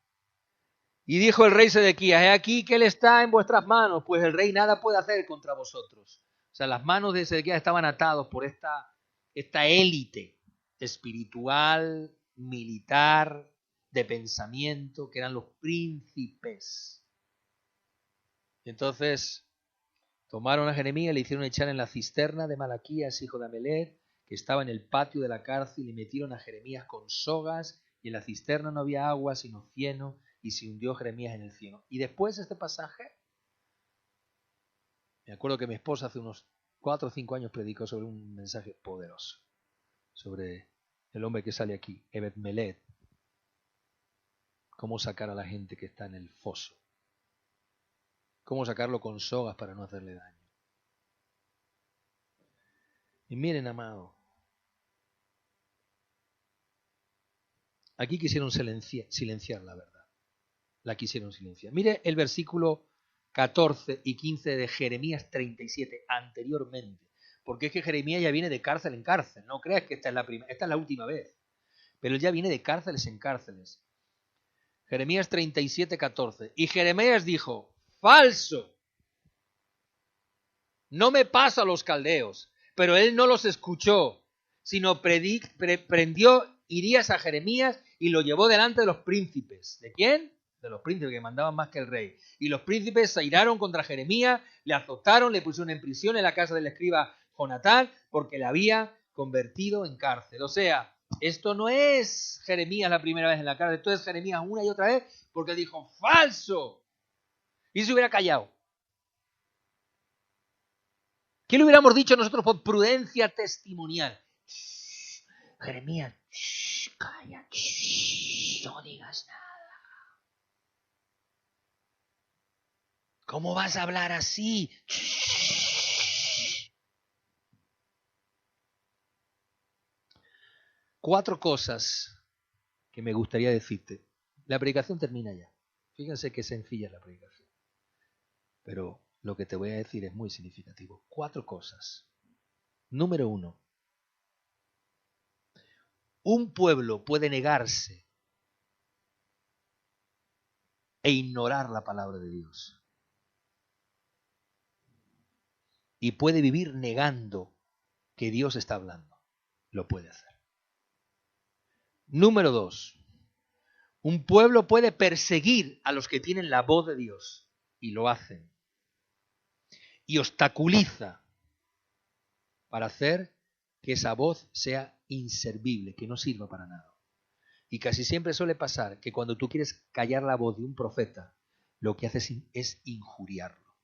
Y dijo el rey Sedequías: he aquí que él está en vuestras manos, pues el rey nada puede hacer contra vosotros. O sea, las manos de Sedequías estaban atadas por esta élite espiritual, militar, de pensamiento, que eran los príncipes. Y entonces tomaron a Jeremías, le hicieron echar en la cisterna de Malaquías, hijo de Amelec, que estaba en el patio de la cárcel, y metieron a Jeremías con sogas, y en la cisterna no había agua sino cieno, y se hundió Jeremías en el cieno. Y después de este pasaje, me acuerdo que mi esposa hace unos 4 o 5 años predicó sobre un mensaje poderoso, sobre el hombre que sale aquí, Ebed-Melech, cómo sacar a la gente que está en el foso, cómo sacarlo con sogas para no hacerle daño. Y miren, amado, aquí quisieron silenciar la verdad. La quisieron silenciar. Mire el versículo 14 y 15 de Jeremías 37, anteriormente. Porque es que Jeremías ya viene de cárcel en cárcel. No creas que esta es la última vez. Pero él ya viene de cárceles en cárceles. Jeremías 37, 14. Y Jeremías dijo: falso. No me paso a los caldeos. Pero él no los escuchó, sino prendió Irías a Jeremías y lo llevó delante de los príncipes. ¿De quién? De los príncipes, que mandaban más que el rey. Y los príncipes se airaron contra Jeremías, le azotaron, le pusieron en prisión en la casa del escriba Jonatán, porque le había convertido en cárcel. O sea, esto no es Jeremías la primera vez en la cárcel, esto es Jeremías una y otra vez, porque dijo: falso. Y se hubiera callado. ¿Qué le hubiéramos dicho nosotros por prudencia testimonial? Jeremías, calla, no digas nada. ¿Cómo vas a hablar así? 4 cosas que me gustaría decirte. La predicación termina ya. Fíjense qué sencilla es la predicación. Pero lo que te voy a decir es muy significativo. 4 cosas. Número 1. Un pueblo puede negarse e ignorar la palabra de Dios. Y puede vivir negando que Dios está hablando. Lo puede hacer. Número 2. Un pueblo puede perseguir a los que tienen la voz de Dios. Y lo hacen. Y obstaculiza para hacer que esa voz sea inservible, que no sirva para nada. Y casi siempre suele pasar que cuando tú quieres callar la voz de un profeta, lo que haces es injuriarlo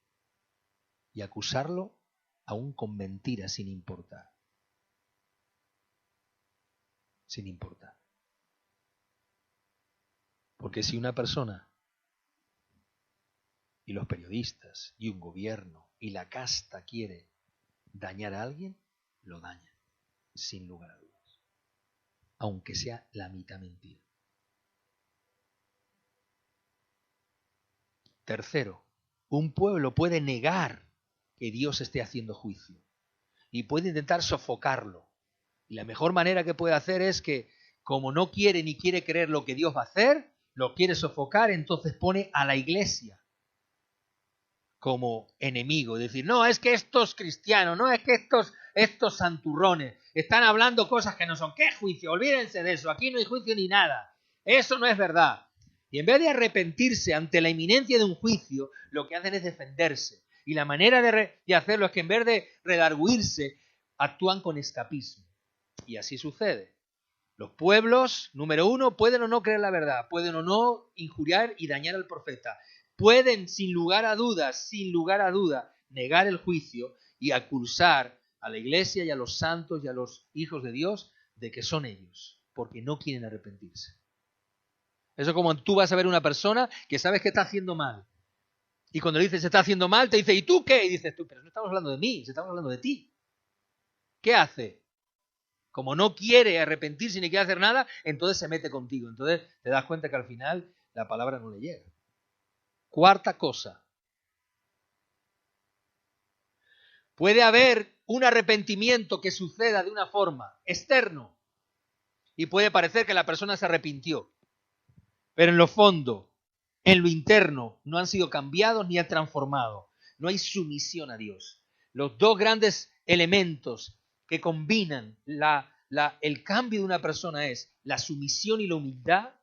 y acusarlo aún con mentiras sin importar. Sin importar. Porque si una persona y los periodistas y un gobierno y la casta quiere dañar a alguien, lo daña, sin lugar a dudas, aunque sea la mitad mentira. Tercero, un pueblo puede negar que Dios esté haciendo juicio y puede intentar sofocarlo. Y la mejor manera que puede hacer es que, como no quiere ni quiere creer lo que Dios va a hacer, lo quiere sofocar, entonces pone a la iglesia como enemigo. Decir: no, es que estos cristianos, no, es que estos santurrones están hablando cosas que no son. ¿Qué juicio? Olvídense de eso, aquí no hay juicio ni nada. Eso no es verdad. Y en vez de arrepentirse ante la inminencia de un juicio, lo que hacen es defenderse. Y la manera de hacerlo es que en vez de redarguirse, actúan con escapismo. Y así sucede. Los pueblos, número 1, pueden o no creer la verdad, pueden o no injuriar y dañar al profeta. Pueden, sin lugar a dudas, negar el juicio y acusar a la iglesia y a los santos y a los hijos de Dios de que son ellos, porque no quieren arrepentirse. Eso es como tú vas a ver a una persona que sabes que está haciendo mal. Y cuando le dices se está haciendo mal, te dice, ¿y tú qué? Y dices tú, pero no estamos hablando de mí, estamos hablando de ti. ¿Qué hace? Como no quiere arrepentirse ni quiere hacer nada, entonces se mete contigo. Entonces te das cuenta que al final la palabra no le llega. Cuarta cosa. Puede haber un arrepentimiento que suceda de una forma externo y puede parecer que la persona se arrepintió. Pero en lo fondo, en lo interno, no han sido cambiados ni han transformado. No hay sumisión a Dios. Los dos grandes elementos que combinan el cambio de una persona es la sumisión y la humildad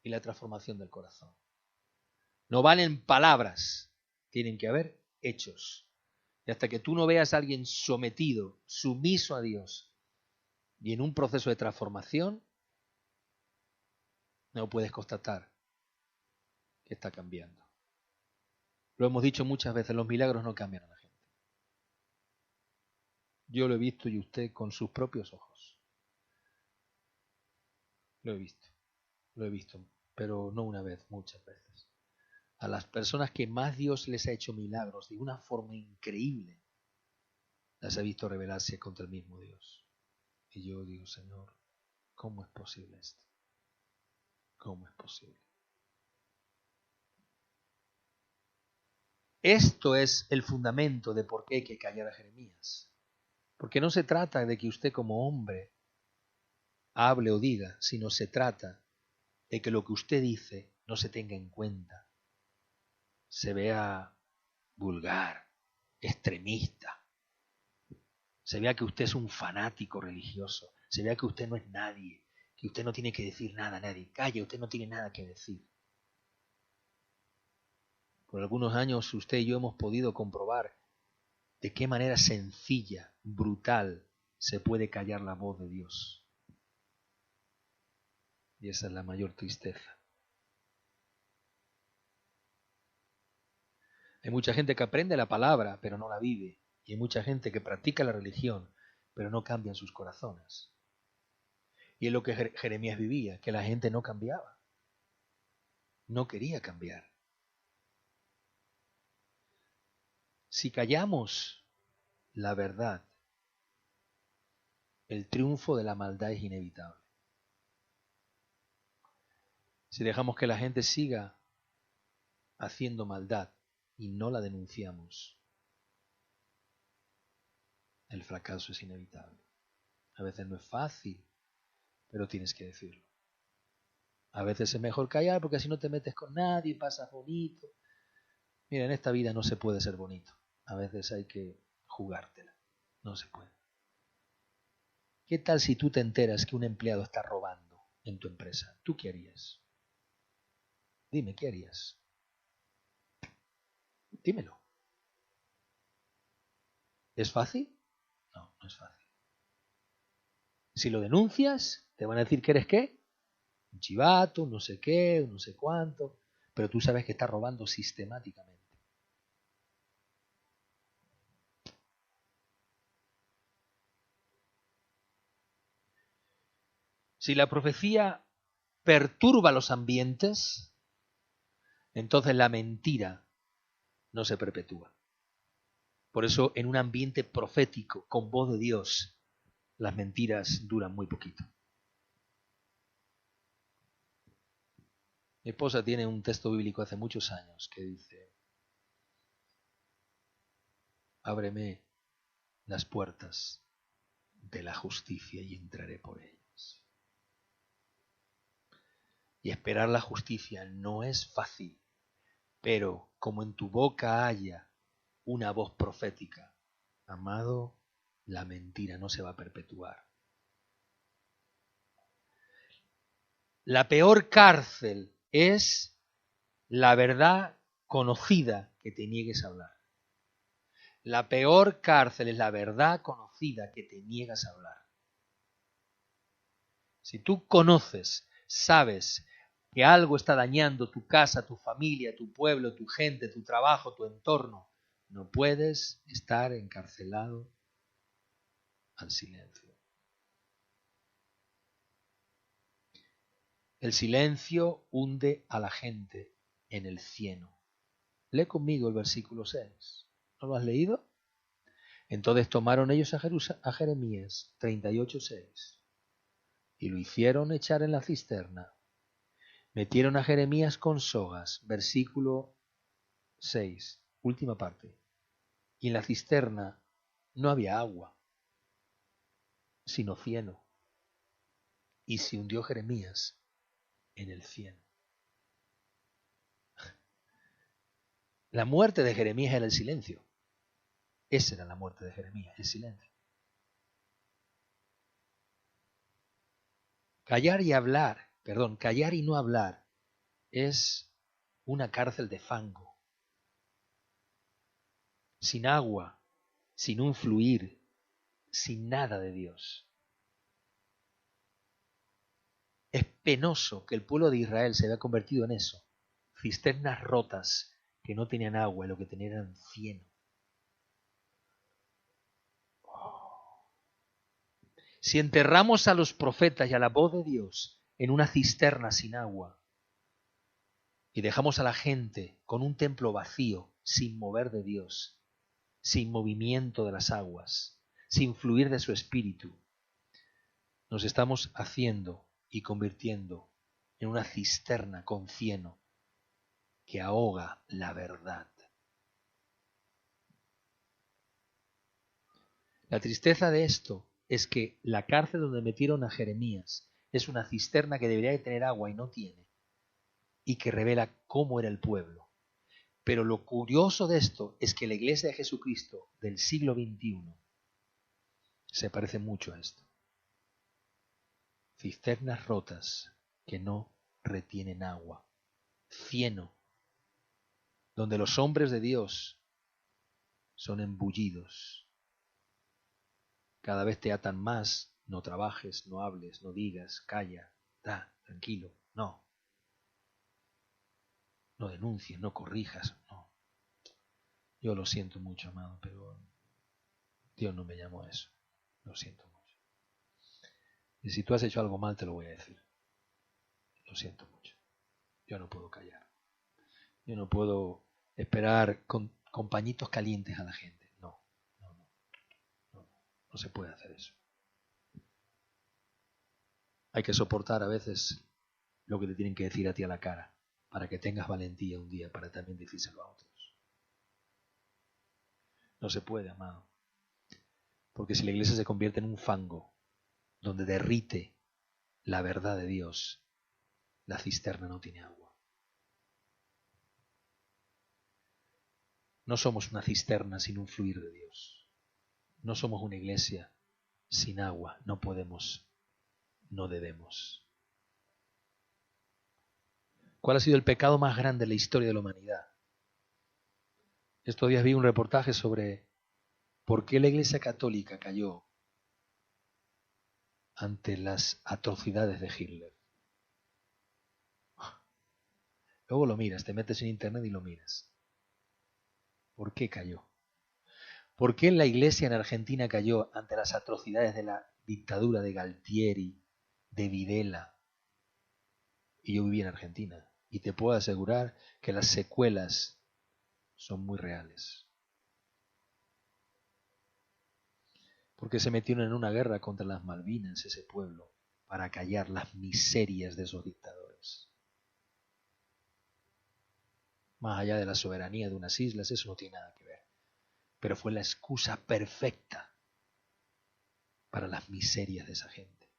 y la transformación del corazón. No valen palabras, tienen que haber hechos. Y hasta que tú no veas a alguien sometido, sumiso a Dios y en un proceso de transformación, no puedes constatar que está cambiando. Lo hemos dicho muchas veces, los milagros no cambian a la gente. Yo lo he visto y usted con sus propios ojos. Lo he visto, pero no una vez, muchas veces. A las personas que más Dios les ha hecho milagros de una forma increíble, las he visto rebelarse contra el mismo Dios. Y yo digo, Señor, ¿cómo es posible esto? ¿Cómo es posible? Esto es el fundamento de por qué hay que callar a Jeremías. Porque no se trata de que usted como hombre hable o diga, sino se trata de que lo que usted dice no se tenga en cuenta, se vea vulgar, extremista, se vea que usted es un fanático religioso, se vea que usted no es nadie, que usted no tiene que decir nada a nadie. Calle, usted no tiene nada que decir. Por algunos años usted y yo hemos podido comprobar de qué manera sencilla, brutal, se puede callar la voz de Dios. Y esa es la mayor tristeza. Hay mucha gente que aprende la palabra, pero no la vive. Y hay mucha gente que practica la religión, pero no cambian sus corazones. Y es lo que Jeremías vivía, que la gente no cambiaba. No quería cambiar. Si callamos la verdad, el triunfo de la maldad es inevitable. Si dejamos que la gente siga haciendo maldad y no la denunciamos, el fracaso es inevitable. A veces no es fácil, pero tienes que decirlo. A veces es mejor callar porque así no te metes con nadie, pasas bonito. Mira, en esta vida no se puede ser bonito. A veces hay que jugártela. No se puede. ¿Qué tal si tú te enteras que un empleado está robando en tu empresa? ¿Tú qué harías? Dime, ¿qué harías? Dímelo. ¿Es fácil? No, no es fácil. Si lo denuncias, te van a decir que eres ¿qué? Un chivato, un no sé qué, un no sé cuánto. Pero tú sabes que está robando sistemáticamente. Si la profecía perturba los ambientes, entonces la mentira no se perpetúa. Por eso en un ambiente profético, con voz de Dios, las mentiras duran muy poquito. Mi esposa tiene un texto bíblico hace muchos años que dice, ábreme las puertas de la justicia y entraré por ellas. Y esperar la justicia no es fácil, pero como en tu boca haya una voz profética, amado, la mentira no se va a perpetuar. La peor cárcel es la verdad conocida que te niegues a hablar. La peor cárcel es la verdad conocida que te niegas a hablar. Si tú conoces, sabes que algo está dañando tu casa, tu familia, tu pueblo, tu gente, tu trabajo, tu entorno, no puedes estar encarcelado al silencio. El silencio hunde a la gente en el cieno. Lee conmigo el versículo 6. ¿No lo has leído? Entonces tomaron ellos a Jeremías 38:6 y lo hicieron echar en la cisterna. Metieron a Jeremías con sogas, versículo 6, última parte. Y en la cisterna no había agua, sino cieno. Y se hundió Jeremías en el cieno. La muerte de Jeremías era el silencio. Esa era la muerte de Jeremías, el silencio. Callar y no hablar es una cárcel de fango. Sin agua, sin un fluir, sin nada de Dios. Es penoso que el pueblo de Israel se haya convertido en eso. Cisternas rotas que no tenían agua y lo que tenían eran cieno. Si enterramos a los profetas y a la voz de Dios en una cisterna sin agua y dejamos a la gente con un templo vacío, sin mover de Dios, sin movimiento de las aguas, sin fluir de su espíritu, nos estamos haciendo y convirtiendo en una cisterna con cieno que ahoga la verdad. La tristeza de esto es que la cárcel donde metieron a Jeremías es una cisterna que debería de tener agua y no tiene, y que revela cómo era el pueblo. Pero lo curioso de esto es que la iglesia de Jesucristo del siglo XXI se parece mucho a esto. Cisternas rotas que no retienen agua. Cieno, donde los hombres de Dios son embullidos. Cada vez te atan más, no trabajes, no hables, no digas, calla, tranquilo, no. No denuncies, no corrijas, no. Yo lo siento mucho, amado, pero Dios no me llamó a eso. Lo siento mucho. Y si tú has hecho algo mal, te lo voy a decir. Lo siento mucho. Yo no puedo callar. Yo no puedo esperar con pañitos calientes a la gente. No se puede hacer eso. Hay que soportar a veces lo que te tienen que decir a ti a la cara, para que tengas valentía un día para también decírselo a otros. No se puede, amado. Porque si la iglesia se convierte en un fango donde derrite la verdad de Dios, la cisterna no tiene agua. No somos una cisterna sin un fluir de Dios. No somos una iglesia sin agua. No podemos, no debemos. ¿Cuál ha sido el pecado más grande en la historia de la humanidad? Estos días vi un reportaje sobre por qué la Iglesia Católica cayó ante las atrocidades de Hitler. Luego lo miras, te metes en internet y lo miras. ¿Por qué cayó? ¿Por qué la Iglesia en Argentina cayó ante las atrocidades de la dictadura de Galtieri, de Videla? Y yo viví en Argentina y te puedo asegurar que las secuelas son muy reales. Porque se metieron en una guerra contra las Malvinas, ese pueblo, para callar las miserias de esos dictadores. Más allá de la soberanía de unas islas, eso no tiene nada que ver. Pero fue la excusa perfecta para las miserias de esa gente.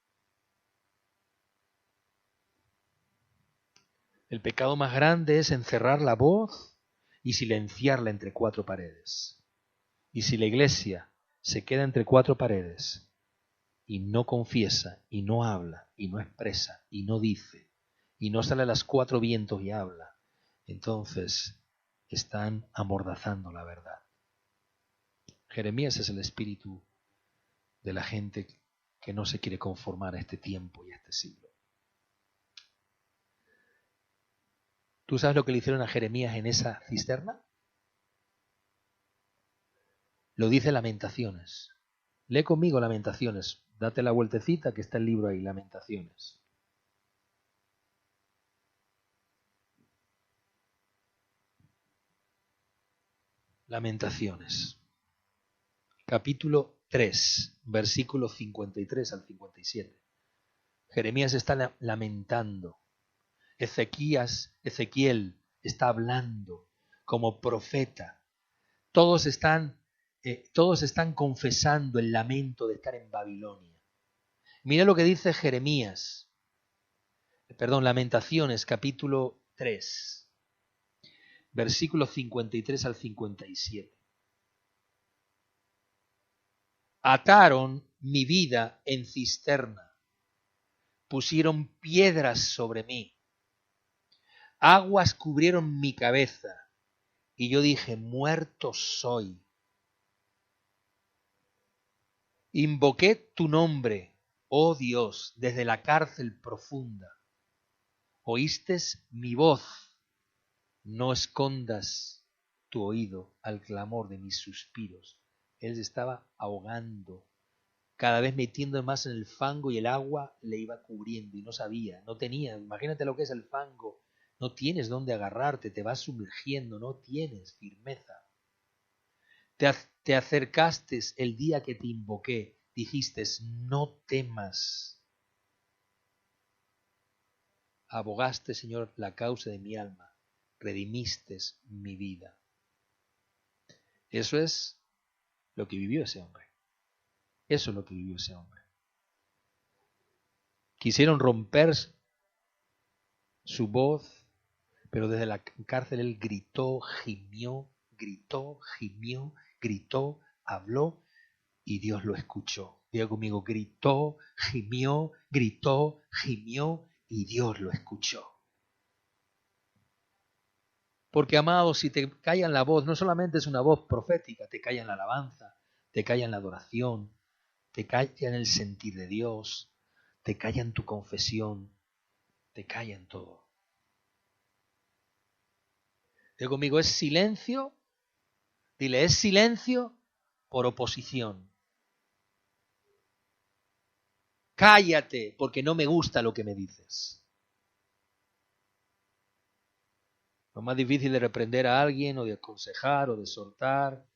El pecado más grande es encerrar la voz y silenciarla entre cuatro paredes. Y si la iglesia se queda entre cuatro paredes y no confiesa, y no habla, y no expresa, y no dice, y no sale a los cuatro vientos y habla, entonces están amordazando la verdad. Jeremías es el espíritu de la gente que no se quiere conformar a este tiempo y a este siglo. ¿Tú sabes lo que le hicieron a Jeremías en esa cisterna? Lo dice Lamentaciones. Lee conmigo Lamentaciones. Date la vueltecita que está el libro ahí, Lamentaciones. Lamentaciones. Capítulo 3, versículos 53 al 57. Jeremías está lamentando. Ezequiel está hablando como profeta. Todos están confesando el lamento de estar en Babilonia. Mira lo que dice Lamentaciones, capítulo 3, versículos 53 al 57. Ataron mi vida en cisterna, pusieron piedras sobre mí, aguas cubrieron mi cabeza, y yo dije, muerto soy. Invoqué tu nombre, oh Dios, desde la cárcel profunda. Oíste mi voz, no escondas tu oído al clamor de mis suspiros. Él se estaba ahogando, cada vez metiendo más en el fango y el agua le iba cubriendo y no sabía, no tenía, imagínate lo que es el fango, no tienes dónde agarrarte, te vas sumergiendo, no tienes firmeza. Te acercaste el día que te invoqué, dijiste, no temas. Abogaste, Señor, la causa de mi alma, redimiste mi vida. Eso es lo que vivió ese hombre. Eso es lo que vivió ese hombre. Quisieron romper su voz, pero desde la cárcel él gritó, gimió, habló y Dios lo escuchó. Diga conmigo, gritó, gimió y Dios lo escuchó. Porque, amados, si te callan la voz, no solamente es una voz profética, te callan la alabanza, te callan la adoración, te callan el sentir de Dios, te callan tu confesión, te callan todo. Diga conmigo, es silencio, dile, es silencio por oposición. Cállate, porque no me gusta lo que me dices. Lo más difícil de reprender a alguien o de aconsejar o de soltar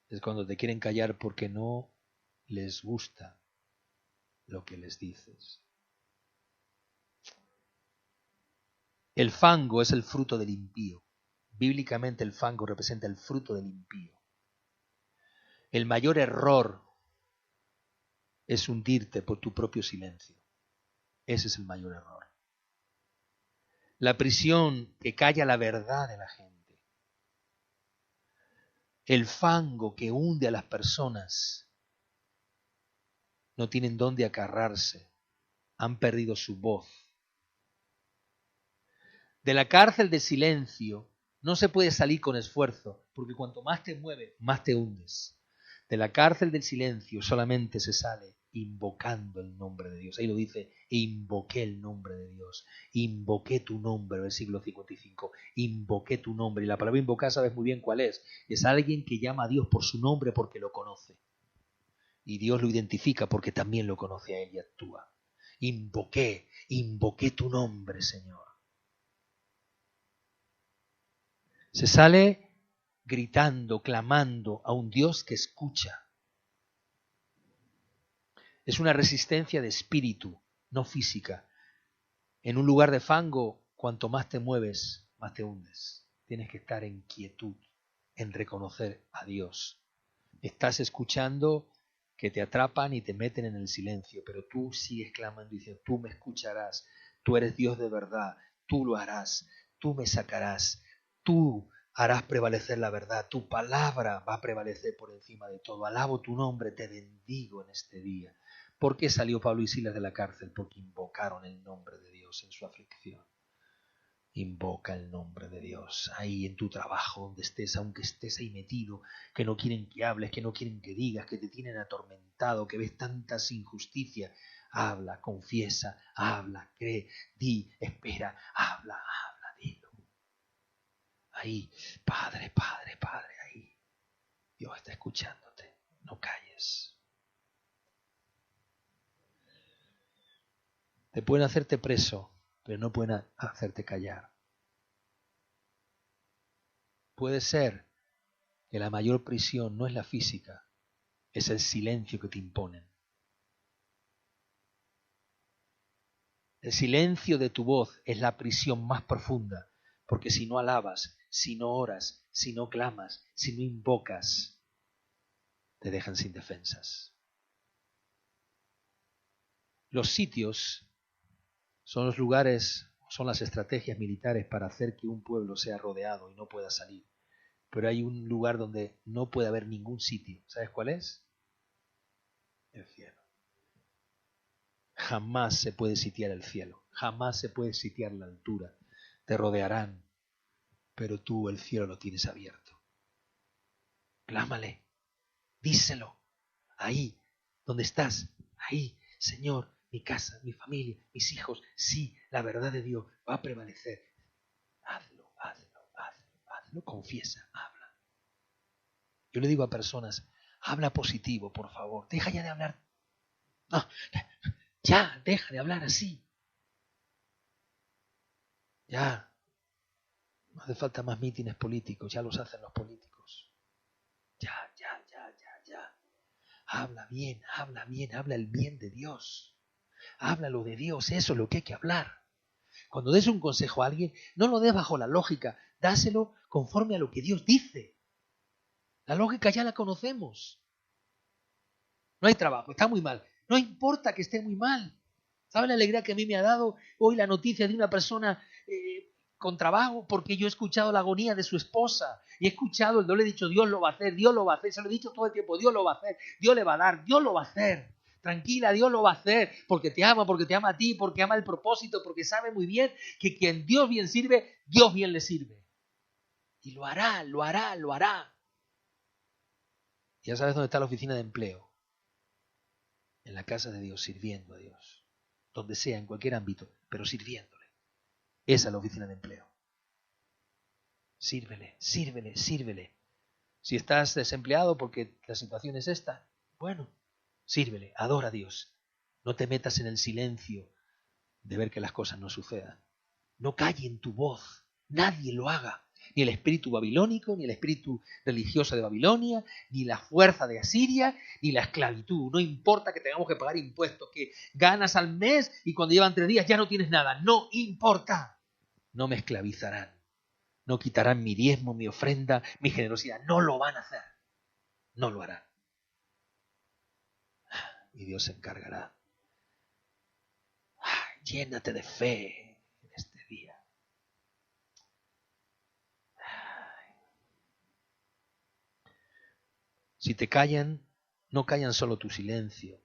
es cuando te quieren callar porque no les gusta lo que les dices. El fango es el fruto del impío. Bíblicamente el fango representa el fruto del impío. El mayor error es hundirte por tu propio silencio. Ese es el mayor error. La prisión que calla la verdad de la gente. El fango que hunde a las personas. No tienen dónde agarrarse. Han perdido su voz. De la cárcel de silencio no se puede salir con esfuerzo, porque cuanto más te mueves, más te hundes. De la cárcel del silencio solamente se sale invocando el nombre de Dios. Ahí lo dice, invoqué el nombre de Dios. Invoqué tu nombre, versículo 55. Invoqué tu nombre. Y la palabra invocar sabes muy bien cuál es. Es alguien que llama a Dios por su nombre porque lo conoce. Y Dios lo identifica porque también lo conoce a él y actúa. Invoqué tu nombre, Señor. Se sale gritando, clamando a un Dios que escucha. Es una resistencia de espíritu, no física. En un lugar de fango, cuanto más te mueves, más te hundes. Tienes que estar en quietud, en reconocer a Dios. Estás escuchando que te atrapan y te meten en el silencio, pero tú sigues clamando y diciendo, tú me escucharás, tú eres Dios de verdad, tú lo harás, tú me sacarás, tú harás prevalecer la verdad, tu palabra va a prevalecer por encima de todo. Alabo tu nombre, te bendigo en este día. ¿Por qué salió Pablo y Silas de la cárcel? Porque invocaron el nombre de Dios en su aflicción. Invoca el nombre de Dios ahí en tu trabajo, donde estés, aunque estés ahí metido, que no quieren que hables, que no quieren que digas, que te tienen atormentado, que ves tantas injusticias. Habla, confiesa, habla, cree, di, espera, habla, dilo. Ahí, Padre, ahí. Dios está escuchándote, no calles. Te pueden hacerte preso, pero no pueden hacerte callar. Puede ser que la mayor prisión no es la física, es el silencio que te imponen. El silencio de tu voz es la prisión más profunda, porque si no alabas, si no oras, si no clamas, si no invocas, te dejan sin defensas. Los sitios son los lugares, son las estrategias militares para hacer que un pueblo sea rodeado y no pueda salir. Pero hay un lugar donde no puede haber ningún sitio. ¿Sabes cuál es? El cielo. Jamás se puede sitiar el cielo, jamás se puede sitiar la altura. Te rodearán, pero tú el cielo lo tienes abierto. Clámale, díselo, ahí, donde estás, ahí, Señor, mi casa, mi familia, mis hijos, sí, la verdad de Dios va a prevalecer. Hazlo, hazlo, hazlo, hazlo, confiesa, habla. Yo le digo a personas, habla positivo, por favor, deja ya de hablar. No, ya, deja de hablar así. Ya, no hace falta más mítines políticos, ya los hacen los políticos. Ya. Habla bien, habla el bien de Dios. Háblalo de Dios, eso es lo que hay que hablar. Cuando des un consejo a alguien, no lo des bajo la lógica, dáselo conforme a lo que Dios dice. La lógica ya la conocemos. No hay trabajo, está muy mal. No importa que esté muy mal. ¿Sabe la alegría que a mí me ha dado hoy la noticia de una persona con trabajo? Porque yo he escuchado la agonía de su esposa y he escuchado, yo le he dicho, Dios lo va a hacer, Dios lo va a hacer. Se lo he dicho todo el tiempo, Dios lo va a hacer, Dios le va a dar, Dios lo va a hacer. Tranquila, Dios lo va a hacer porque te ama a ti, porque ama el propósito, porque sabe muy bien que quien Dios bien sirve, Dios bien le sirve. Y lo hará, lo hará, lo hará. Ya sabes dónde está la oficina de empleo. En la casa de Dios, sirviendo a Dios. Donde sea, en cualquier ámbito, pero sirviéndole. Esa es la oficina de empleo. Sírvele, sírvele, sírvele. Si estás desempleado porque la situación es esta, bueno, sírvele, adora a Dios. No te metas en el silencio de ver que las cosas no sucedan. No calle en tu voz, nadie lo haga. Ni el espíritu babilónico, ni el espíritu religioso de Babilonia, ni la fuerza de Asiria, ni la esclavitud. No importa que tengamos que pagar impuestos, que ganas al mes y cuando llevan 3 días ya no tienes nada. No importa. No me esclavizarán. No quitarán mi diezmo, mi ofrenda, mi generosidad. No lo van a hacer. No lo harán. Y Dios se encargará. Llénate de fe en este día. Si te callan, no callan solo tu silencio,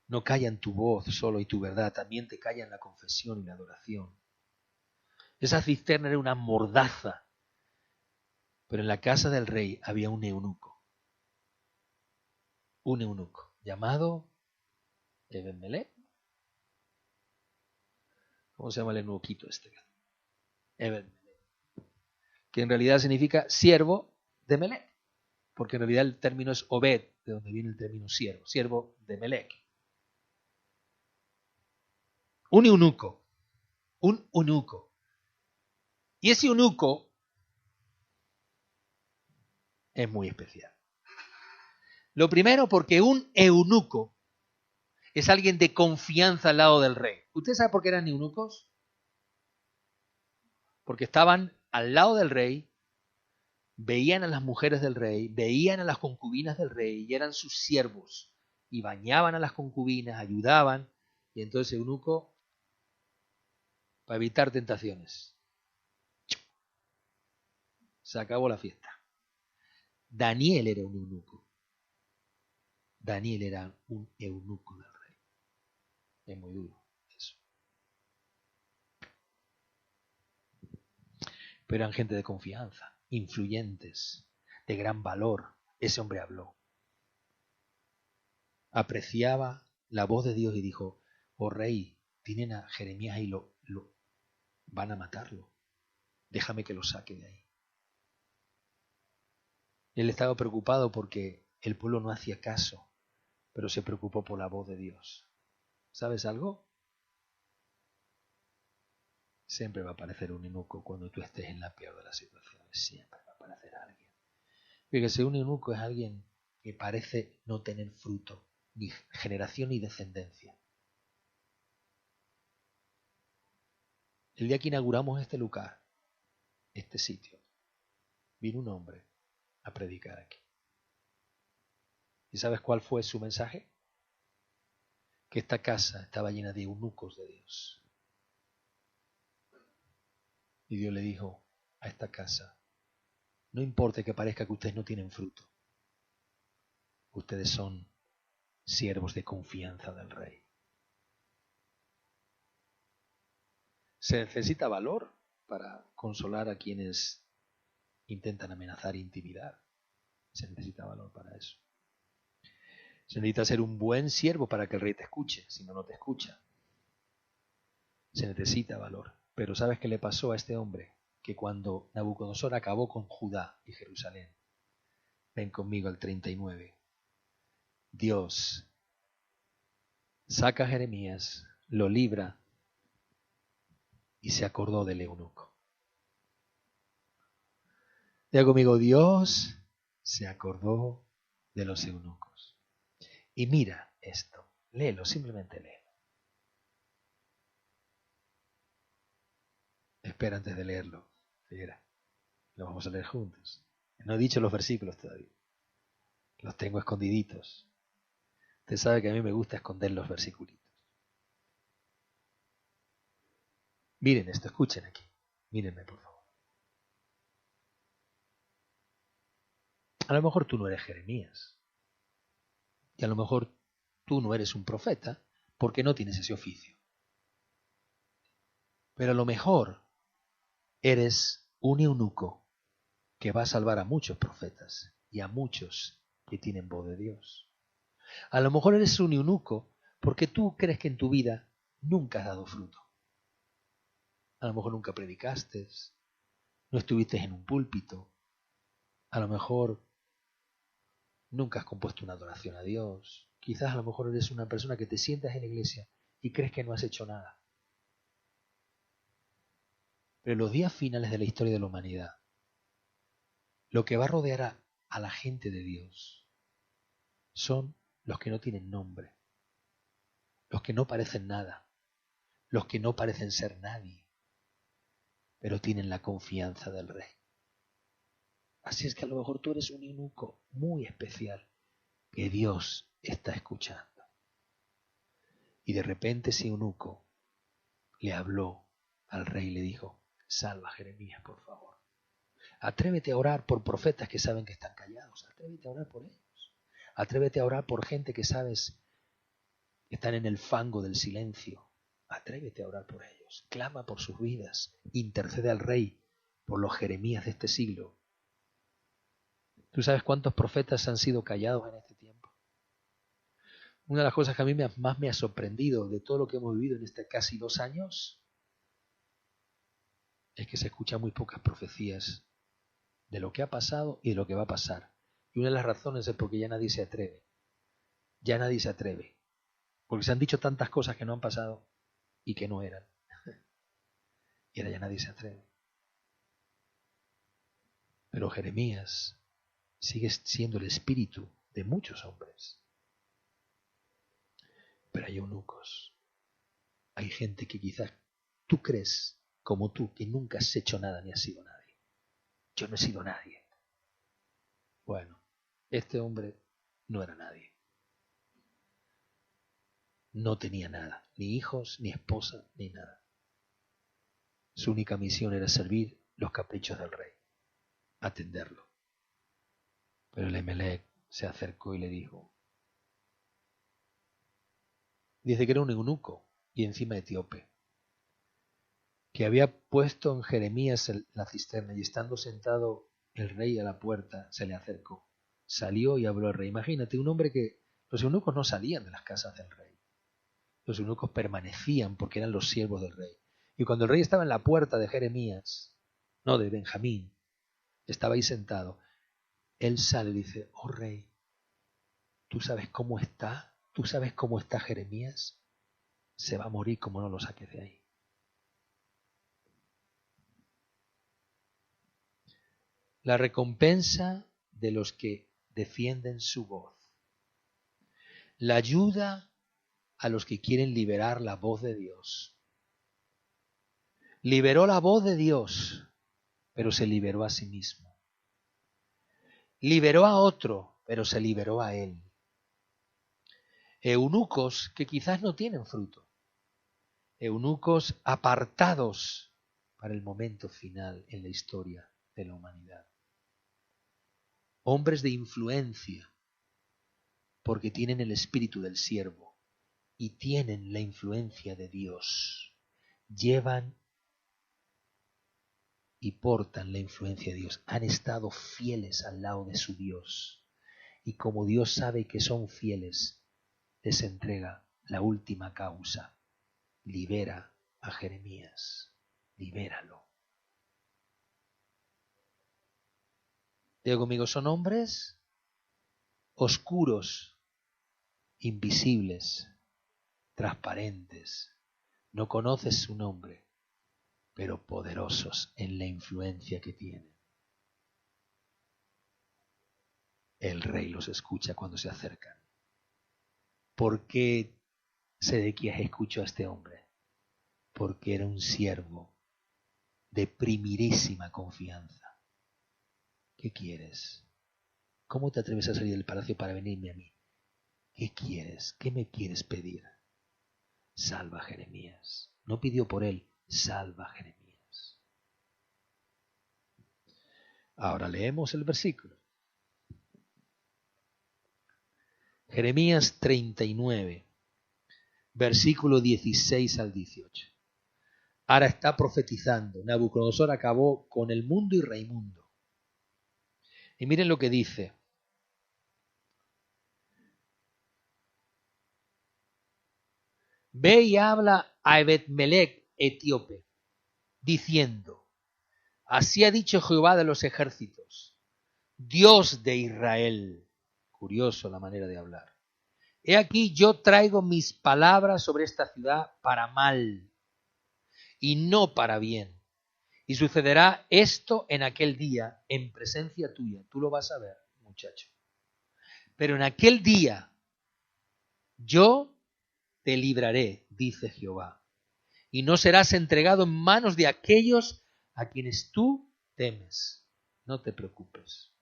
no callan tu voz solo y tu verdad, también te callan la confesión y la adoración. Esa cisterna era una mordaza, pero en la casa del rey había un eunuco llamado Ebed-Melech. ¿Cómo se llama el eunuquito este? Ebed-Melech, que en realidad significa siervo de Melech, porque en realidad el término es Obed, de donde viene el término siervo, siervo de Melech. Un eunuco. Y ese eunuco es muy especial. Lo primero, porque un eunuco es alguien de confianza al lado del rey. ¿Usted sabe por qué eran eunucos? Porque estaban al lado del rey, veían a las mujeres del rey, veían a las concubinas del rey y eran sus siervos. Y bañaban a las concubinas, ayudaban. Y entonces eunuco, para evitar tentaciones, se acabó la fiesta. Daniel era un eunuco. Daniel era un eunuco del rey. Es muy duro eso. Pero eran gente de confianza, influyentes, de gran valor. Ese hombre habló. Apreciaba la voz de Dios y dijo, oh rey, tienen a Jeremías y lo van a matarlo. Déjame que lo saque de ahí. Él estaba preocupado porque el pueblo no hacía caso, pero se preocupó por la voz de Dios. ¿Sabes algo? Siempre va a aparecer un eunuco cuando tú estés en la peor de las situaciones. Siempre va para hacer a alguien. Fíjese, un eunuco es alguien que parece no tener fruto, ni generación ni descendencia. El día que inauguramos este lugar, este sitio, vino un hombre a predicar aquí. ¿Y sabes cuál fue su mensaje? Que esta casa estaba llena de eunucos de Dios. Y Dios le dijo a esta casa, no importa que parezca que ustedes no tienen fruto, ustedes son siervos de confianza del Rey. Se necesita valor para consolar a quienes intentan amenazar e intimidar. Se necesita valor para eso. Se necesita ser un buen siervo para que el Rey te escuche, si no, no te escucha. Se necesita valor. Pero ¿sabes qué le pasó a este hombre? Que cuando Nabucodonosor acabó con Judá y Jerusalén, ven conmigo al 39, Dios saca a Jeremías, lo libra y se acordó del eunuco. Diga conmigo, Dios se acordó de los eunucos. Y mira esto, léelo, simplemente léelo. Espera antes de leerlo. Fíjate, lo vamos a leer juntos. No he dicho los versículos todavía. Los tengo escondiditos. Usted sabe que a mí me gusta esconder los versículos. Miren esto, escuchen aquí. Mírenme, por favor. A lo mejor tú no eres Jeremías. Y a lo mejor tú no eres un profeta porque no tienes ese oficio. Pero a lo mejor eres un eunuco que va a salvar a muchos profetas y a muchos que tienen voz de Dios. A lo mejor eres un eunuco porque tú crees que en tu vida nunca has dado fruto. A lo mejor nunca predicaste, no estuviste en un púlpito, a lo mejor nunca has compuesto una adoración a Dios, quizás a lo mejor eres una persona que te sientas en la iglesia y crees que no has hecho nada. Pero en los días finales de la historia de la humanidad, lo que va a rodear a la gente de Dios son los que no tienen nombre, los que no parecen nada, los que no parecen ser nadie, pero tienen la confianza del Rey. Así es que a lo mejor tú eres un eunuco muy especial que Dios está escuchando. Y de repente ese eunuco le habló al rey y le dijo, salva a Jeremías, por favor. Atrévete a orar por profetas que saben que están callados. Atrévete a orar por ellos. Atrévete a orar por gente que sabes que están en el fango del silencio. Atrévete a orar por ellos. Clama por sus vidas. Intercede al rey por los Jeremías de este siglo. ¿Tú sabes cuántos profetas han sido callados en este tiempo? Una de las cosas que a mí más me ha sorprendido de todo lo que hemos vivido en este casi 2 años es que se escuchan muy pocas profecías de lo que ha pasado y de lo que va a pasar. Y una de las razones es porque ya nadie se atreve. Ya nadie se atreve. Porque se han dicho tantas cosas que no han pasado y que no eran. Y ahora ya nadie se atreve. Pero Jeremías sigue siendo el espíritu de muchos hombres. Pero hay eunucos. Hay gente que quizás tú crees, como tú, que nunca has hecho nada ni has sido nadie. Yo no he sido nadie. Bueno, este hombre no era nadie. No tenía nada, ni hijos, ni esposa, ni nada. Su única misión era servir los caprichos del rey, atenderlo. Pero el Emelec se acercó y le dijo, dice que era un eunuco y encima etíope, que había puesto en Jeremías la cisterna y estando sentado el rey a la puerta se le acercó. Salió y habló al rey. Imagínate, un hombre que los eunucos no salían de las casas del rey. Los eunucos permanecían porque eran los siervos del rey. Y cuando el rey estaba en la puerta de Jeremías, no, de Benjamín, estaba ahí sentado, él sale y dice, oh rey, ¿tú sabes cómo está? ¿Tú sabes cómo está Jeremías? Se va a morir como no lo saques de ahí. la recompensa de los que defienden su voz, la ayuda a los que quieren liberar la voz de Dios. Liberó la voz de Dios, pero se liberó a sí mismo. Liberó a otro, pero se liberó a él. Eunucos que quizás no tienen fruto. Eunucos apartados para el momento final en la historia de la humanidad. Hombres de influencia, porque tienen el espíritu del siervo y tienen la influencia de Dios. Llevan y portan la influencia de Dios. Han estado fieles al lado de su Dios. Y como Dios sabe que son fieles, les entrega la última causa. Libera a Jeremías. Libéralo. Digo conmigo, son hombres oscuros, invisibles, transparentes. No conoces su nombre, pero poderosos en la influencia que tienen. El rey los escucha cuando se acercan. ¿Por qué Sedequías escuchó a este hombre? Porque era un siervo de primerísima confianza. ¿Qué quieres? ¿Cómo te atreves a salir del palacio para venirme a mí? ¿Qué quieres? ¿Qué me quieres pedir? Salva a Jeremías. No pidió por él, salva a Jeremías. Ahora leemos el versículo. Jeremías 39, versículo 16 al 18. Ahora está profetizando. Nabucodonosor acabó con el mundo y Raimundo. Y miren lo que dice. Ve y habla a Ebed-Melech, etíope, diciendo: así ha dicho Jehová de los ejércitos, Dios de Israel. Curioso la manera de hablar. He aquí yo traigo mis palabras sobre esta ciudad para mal y no para bien. Y sucederá esto en aquel día en presencia tuya. Tú lo vas a ver, muchacho. Pero en aquel día yo te libraré, dice Jehová, y no serás entregado en manos de aquellos a quienes tú temes. No te preocupes,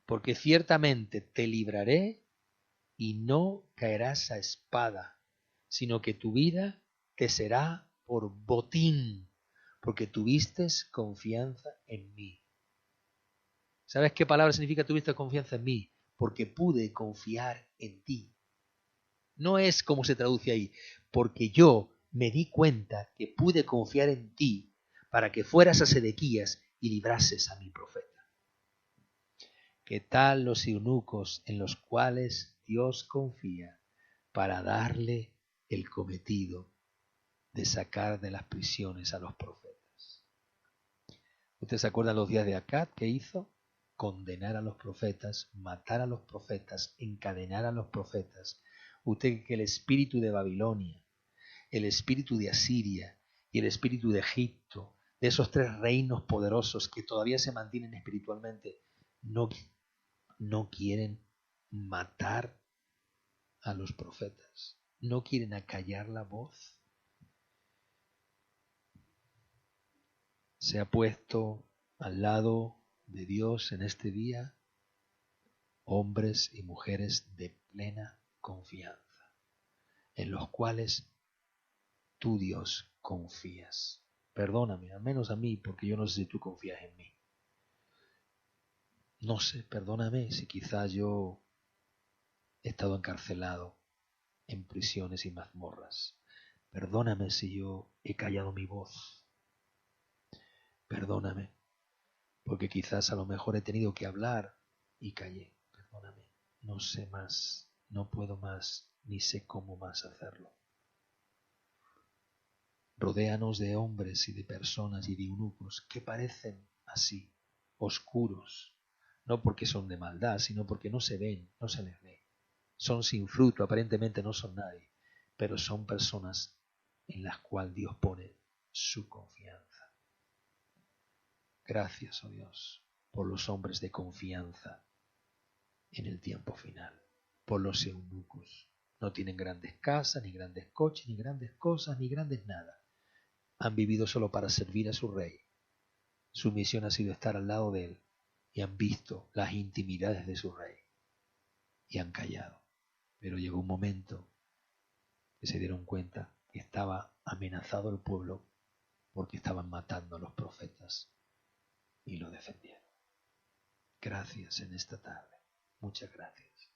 porque ciertamente te libraré y no caerás a espada, sino que tu vida te será por botín, porque tuviste confianza en mí. ¿Sabes qué palabra significa tuviste confianza en mí? Porque pude confiar en ti. No es como se traduce ahí, porque yo me di cuenta que pude confiar en ti para que fueras a Sedequías y librases a mi profeta. ¿Qué tal los eunucos en los cuales Dios confía para darle el cometido de sacar de las prisiones a los profetas? ¿Usted se acuerda los días de Acab que hizo? Condenar a los profetas, matar a los profetas, encadenar a los profetas. Usted que el espíritu de Babilonia, el espíritu de Asiria y el espíritu de Egipto, de esos tres reinos poderosos que todavía se mantienen espiritualmente, no quieren matar a los profetas, no quieren acallar la voz. Se ha puesto al lado de Dios en este día hombres y mujeres de plena confianza, en los cuales tú, Dios, confías. Perdóname, al menos a mí, porque yo no sé si tú confías en mí. No sé, perdóname si quizás yo he estado encarcelado en prisiones y mazmorras. Perdóname si yo he callado mi voz. Perdóname, porque quizás a lo mejor he tenido que hablar y callé. Perdóname, no sé más, no puedo más, ni sé cómo más hacerlo. Rodéanos de hombres y de personas y de eunucos que parecen así, oscuros, no porque son de maldad, sino porque no se ven, no se les ve. Son sin fruto, aparentemente no son nadie, pero son personas en las cuales Dios pone su confianza. Gracias, oh Dios, por los hombres de confianza en el tiempo final, por los eunucos. No tienen grandes casas, ni grandes coches, ni grandes cosas, ni grandes nada. Han vivido solo para servir a su rey. Su misión ha sido estar al lado de él y han visto las intimidades de su rey y han callado. Pero llegó un momento que se dieron cuenta que estaba amenazado el pueblo porque estaban matando a los profetas y lo defendieron. Gracias en esta tarde. Muchas gracias.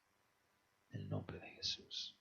En el nombre de Jesús.